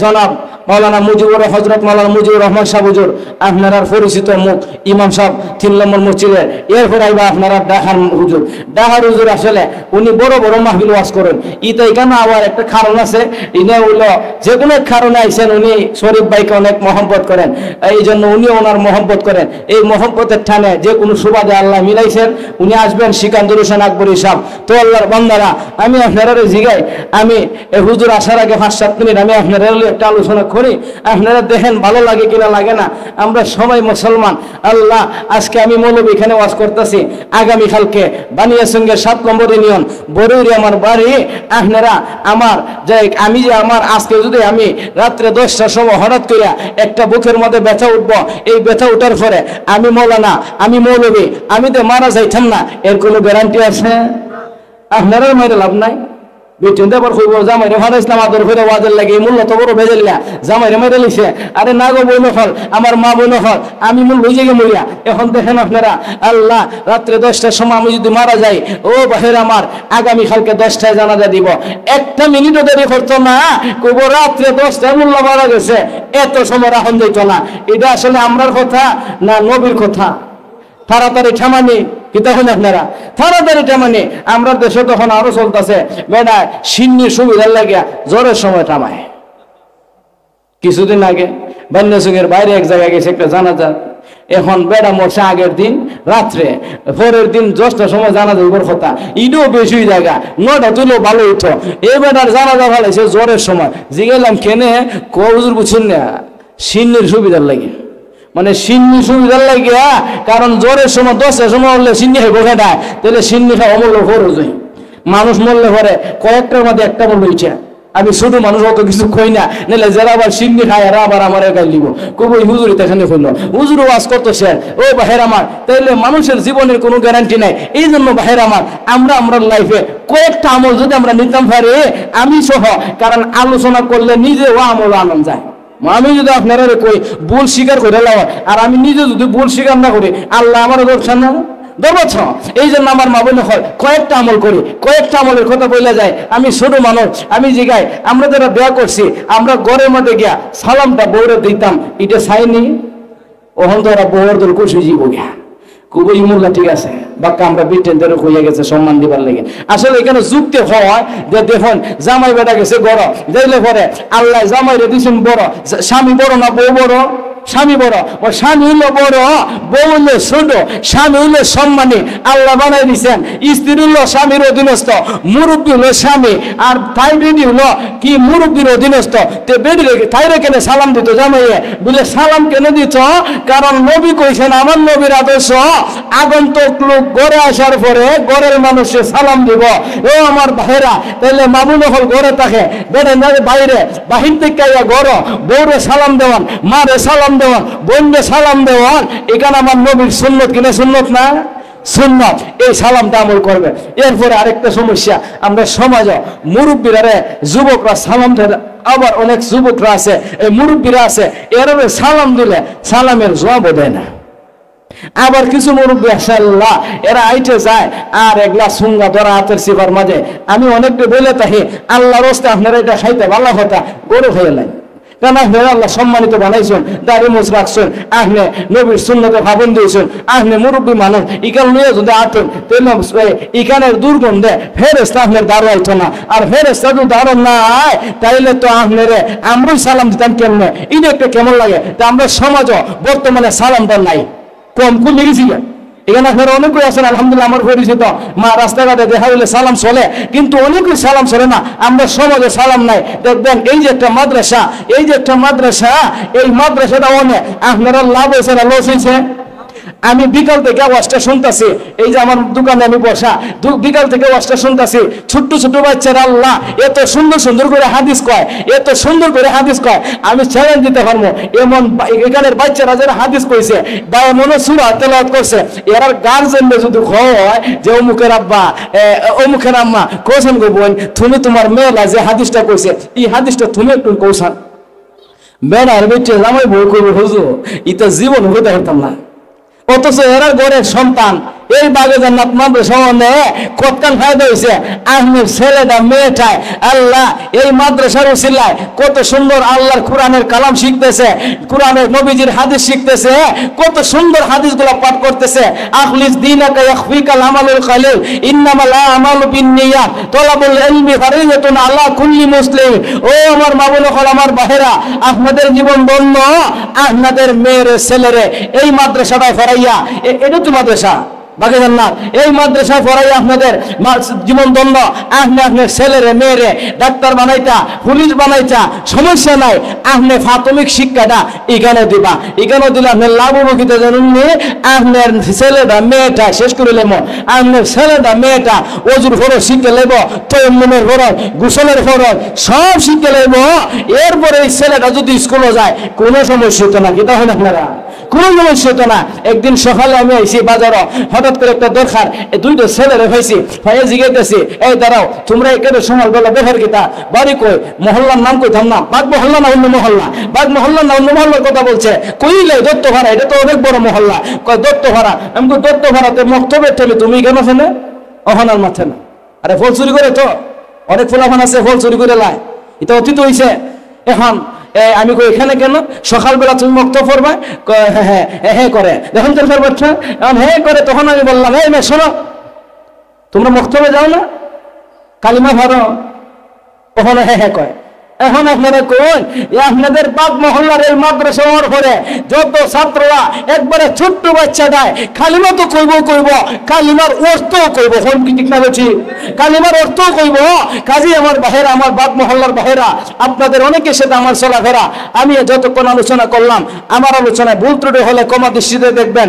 জনাব মৌলানা মুজিবুর, হজরত মৌলানা মুজিবুর রহমান সাহেব হুজুর, আপনার পরিচিত মুখ, ইমাম সাহেব 3 নম্বর মসজিদে। এরপরে আইবা আপনারা ডাহার হুজুর। ডাহার হুজুর আসলে উনি বড় বড় মাহফিল ওয়াজ করেন। ইতাই কেন আবার একটা কারণ আছে, ইনি হইলো যে কোনো কারণে আইছেন, উনি শরীফ ভাইকে অনেক মহব্বত করেন, এই জন্য উনিও ওনার মহব্বত করেন। এই মহব্বতের ঠানে যে কোনো সুবাদে আল্লাহ মিলাইছেন, উনি আসবেন সিকান্দর হোসেন আকবরী সাহেব। তো আল্লাহর বান্দারা, আমি আপনারা জিগাই, আমি হুজুর আসার আগে 5-7 মিনিট আমি আপনারা একটা আলোচনা করি, আপনারা দেখেন ভালো লাগে কিনা লাগে না। আমরা সবাই মুসলমান। আল্লাহ, আজকে আমি মৌলবী এখানে ওয়াজ করতেছি, আগামীকালকে বানিয়াসঙ্গে 7 নম্বর ইউনিয়ন বরুরি আমার বাড়ি। আপনারা আমার যে আমি যে আমার আজকে যদি আমি রাত্রে 10টার সময় হঠাৎ করিয়া একটা বুকের মধ্যে ব্যথা উঠবো, এই ব্যথা উঠার পরে আমি মৌলানা, আমি মৌলবী, আমি তো মারা যাইতাম না, এর কোনো গ্যারান্টি আছে? আপনারা মাইরে লাভ নাই। বিটিন দেবার কইব জামাইরে ফারাইছিলাম আদর করে ওয়াজের লাগে, মূল্য তো বড় বেজেলিয়া জামাইরে মেরে লিছে। আরে না গো বই নফল, আমার মা বই নফল, আমি মূল লই যাই মরিয়া। এখন দেখেন আপনারা, আল্লাহ রাত্রে 10টার সময় আমি যদি মারা যাই, ও বাহির আমার আগামীকালকে 10টায় জানাজা দিব, 1টা মিনিটও দেরি করতো না, কইব রাত্রে 10টায় মূল্য মারা গেছে, এত সময় রাখন যাইতো না। এটা আসলে আমরার কথা না নবীর কথা? তাড়াতাড়ি ঠামানি কি তখন আপনারা তাড়াতাড়ি ঠামানি। আমরা দেশে তখন আরো চলতেছে বেটা সিন্নির সুবিধার লাগিয়া জ্বরের সময় থামায়। কিছুদিন আগে বান্যাসুঙ্গের বাইরে এক জায়গায় গেছে একটা জানাজা, এখন বেড়া মরছে আগের দিন রাত্রে, পরের দিন 10টার সময় জানাজা হইবার কথা, ইডও বেশি জায়গা 9টা তুলেও ভালো উঠো, এই বেটার জানাজা ভালাইছে জ্বরের সময়। জিগেলাম কেনে, হুজুর বুঝছেন না, সিন্নির সুবিধার লাগে, মানে সিন্নি সুবিধার লাগিয়া, কারণ জ্বরের সময় 10টার সময় হলে সিন্নি খাইব খেটায়, তাহলে সিন্নি খাওয়া অমূল্য খরচ হয়। মানুষ মরলে পরে কয়েকটার মধ্যে একটা মূল্য হইছে। আমি ছোট মানুষ অত কিছু কই না, নাহলে যারা আবার সিন্নি খায় এরা আবার আমার গাই লিব, কব হুজুরি এখানে হইলো, হুজুরও ওয়াজ করতেছে। ও বাহের আমার, তাইলে মানুষের জীবনের কোনো গ্যারান্টি নাই। এই জন্য বাহের আমার, আমরা লাইফে কয়েকটা আমল যদি আমরা নিতাম পারি, আমি সহ, কারণ আলোচনা করলে নিজেও আমল আনন্দ যায়। আমি যদি আপনারা কই ভুল স্বীকার করে লাও, আর আমি নিজে যদি ভুল স্বীকার না করি, আল্লাহ আমার দর্শন না দরবাছ। এই জন্য আমার মা বোন হয় কয়েকটা আমল করি, কয়েকটা আমলের কথা বলে যায়। আমি ছোট মানুষ, আমি জিগাই, আমরা যারা বিয়া করছি, আমরা ঘরের মধ্যে গিয়া সালামটা বউরে দিতাম, এটা চাইনি, ওখান তো ওরা বউর দর খুশি জীব গিয়া খুবই মূল্য ঠিক আছে, বাক্কা আমরা বিটেন্দের হইয়া গেছে সম্মান দিবার লাগে। আসলে এখানে যুক্তি হয় যে দেখুন জামাই বেটা গেছে বড়, যাইলে পরে আল্লাহ জামাই রে দিছেন বড়, স্বামী বড় না বউ বড়? স্বামী বড়। ও স্বামী হইল বড়, বউ হইল ছোট, স্বামী হইল সম্মানী, আল্লাহ বানাই দিচ্ছেন। স্ত্রী হইল স্বামীর অধীনস্থ, মুরব্বী হইল স্বামী, আর তাই বেডি হইল কি মুরব্বীর অধীনস্থ। তে বেডি তাইরে কেন সালাম দিত জামাইয়ে? বলে সালাম কেন দিত? কারণ নবী কইছেন, আমার নবীর আদর্শ, আগন্তুক লোক ঘরে আসার পরে ঘরের মানুষে সালাম দিব। ও আমার ভাইরা, তাইলে মামুন হল ঘরে থাকে, বেড়ে বাইরে বাহির থেকে ঘর, বউরে সালাম দেওয়ান, মারে সালাম দেওয়ান, বোনরে সালাম দেওয়ান, এখানে আমার নবীর সুন্নত কিনা সুন্নত না? সুন্নত। এই সালামটা আমল করবে। এরপরে আরেকটা সমস্যা, আমরা সমাজে মুরব্বীরা যুবকরা সালাম দেয়, আবার অনেক যুবকরা আছে এই মুরব্বীরা আছে, এর সালাম দিলে সালামের জবাবও দেয় না। আবার কিছু মুরব্বী আল্লাহ এরা আইটে যায় আর এগুলা সুঙ্গা ধরা হাতের সিপার মাঝে। আমি অনেকটা বলে থাকি আল্লাহর রাস্তায় আপনারা এটা খাইতে ভালো কথা গরু হয়ে নাই, কেন আপনারা আল্লাহ সম্মানিত বানাইছেন, দাড়ি মুছ রাখছেন, আপনি নবীর সুন্নতে ভাবন দিয়েছেন, আপনি মুরব্বী মানুষ ইকাল নিয়ে যদি আতেন তাহলে ইকানের দুর্গন্ধে ফেরেশতা আপনার দাঁড়ো আইতো না। আর ফেরেশতা যদি দাঁড়ো না আয় তাইলে তো আপনারে আমরাই সালাম দিতাম কেমনে, এটা একটা কেমন লাগে। তা আমরা সমাজও বর্তমানে সালামটা নাই, কম কমে গেছি। এখানে আপনারা অনেকেই আছেন আলহামদুলিল্লাহ আমার পরিচিত, মা রাস্তাঘাটে দেখা হইলে সালাম চলে, কিন্তু অনেকেই সালাম চলে না। আমরা সমাজে সালাম নাই। দেখবেন এই যে একটা মাদ্রাসা, এই যে একটা মাদ্রাসা, এই মাদ্রাসাটা অনেক আপনারা লাভ হয়েছে না লস হয়েছে? আমি বিকাল থেকে আওয়াজটা শুনতেছি, এই যে আমার দোকানে আমি বসা, বিকাল থেকে আওয়াজটা শুনতেছি, ছোট্ট ছোট্ট বাচ্চারা আল্লাহ এত সুন্দর সুন্দর করে হাদিস কয়, এত সুন্দর করে হাদিস কয়। আমি চ্যালেঞ্জ দিতে পারবো এমন এখানের বাচ্চারা যারা হাদিস কইছে বা এমন সূরা তেলাওয়াত করছে, এরার গার্জেনরা যদি হয় যে অমুকের আব্বা অমুকের আম্মা কোসেন গো বোন, তুমি তোমার মেয়েরা যে হাদিসটা কইছে এই হাদিসটা তুমি একটু কৌশান বেড়ার বেটে জামাই বই করবো হুজুর, এটা জীবন হতে পারতাম না। অথচ এরা ঘরের সন্তান এই বাগে জান্নাত মাদ্রাসা কতকাল ফায়দা হয়েছে। আহমেদ ছেলেটা মেয়েটায় আল্লাহ এই মাদ্রাসার উসিলায় কত সুন্দর আল্লাহর কোরআনের কালাম শিখতেছে, কোরআনের নবীজির হাদিস শিখতেছে, কত সুন্দর হাদিসগুলো পাঠ করতেছে। আখলিস দীনাকা ইয়াখফিকাল আমালুল কালিল ইন্নামাল আমালু বিন্নিয়াত তলাবুল ইলমি ফারিদাতুন আলা কুল্লি মুসলিম। ও আমার মা বোন হল আমার বাহেরা, আপনাদের জীবন ধন্য, আপনাদের মেয়ের ছেলেরে এই মাদ্রাসাটায় ফরাইয়া, এটা তো মাদ্রাসা বাকি জান্নাত, এই মাদ্রাসায় পড়াই আপনাদের জীবন দণ্ড। আপনি আপনার ছেলেরে মেয়েরে ডাক্তার বানাইতা, পুলিশ বানাইতা, সমস্যা নাই। আপনি প্রাথমিক শিক্ষাটা এখানে দিবা, এখানে দিলে আপনার লাভ উপকৃত জানুন। আপনার ছেলেটা মেয়েটা শেষ করে লেব, আপনার ছেলেটা মেয়েটা অজুর ফরজ শিখে লেব, তয়ম্মুমের ফরজ, গোসলের ফরজ সব শিখে লেব। এরপরে এই ছেলেটা যদি স্কুলে যায় কোনো সমস্যা হতো না, কিতা হয় না আপনারা, কোনো সমস্যা হতো না। একদিন সকালে আমি আইসি বাজারও, হঠাৎ করে একটা দরকার, দুইটা ছেলেরে হয়েছি, ভাইয়া জিজ্ঞাসি এই দাঁড়াও তোমরা এখানে সকালবেলা বের কিতা বাড়ি কই, মহল্লার নাম কইতাম না, বাগ মহল্লা না অন্য মহল্লা, বাগ মহল্লা না অন্য মহল্লার কথা বলছে, কইলে দত্ত ভাড়া, এটা তো অনেক বড় মহল্লা, কয় দত্ত ভাড়া। আমি কই দত্ত ভাড়াতে মক্তবের ঠেলে তুমি কেন আছে না অহনার মাঠে না? আরে ফল চুরি করে তো অনেক ফলাফান আছে, ফল চুরি করে লাই, এটা অতীত হয়েছে। এখন আমি কই এখানে কেন, সকালবেলা তুমি মুক্ত পড়বা? হ্যাঁ হ্যাঁ করে, যখন তোর বাচ্চা এখন হ্যাঁ করে, তখন আমি বললাম এই মেয়ে শোনো, তোমরা মুক্তবে যাও না, কালিমা ভরো, ওখানে হ্যাঁ হ্যাঁ কয়। এখন আপনারা কোন আপনাদের বাগ মহল্লার এই মাদ্রাসা হওয়ার পরে যত ছাত্ররা একবারে ছোট্ট বাচ্চা দেয়, কালিমা তো কইব কালিমার অর্থও কইব, কোন কি ঠিক না বলছি, কালিমার অর্থও কইব। কাজী আমার বাহেরা, আমার বাগ মহল্লার বাহেরা, আপনাদের অনেকের সাথে আমার চলাফেরা, আমি যতক্ষণ আলোচনা করলাম, আমার আলোচনায় ভুল ত্রুটি হলে ক্ষমা দৃষ্টিতে দেখবেন।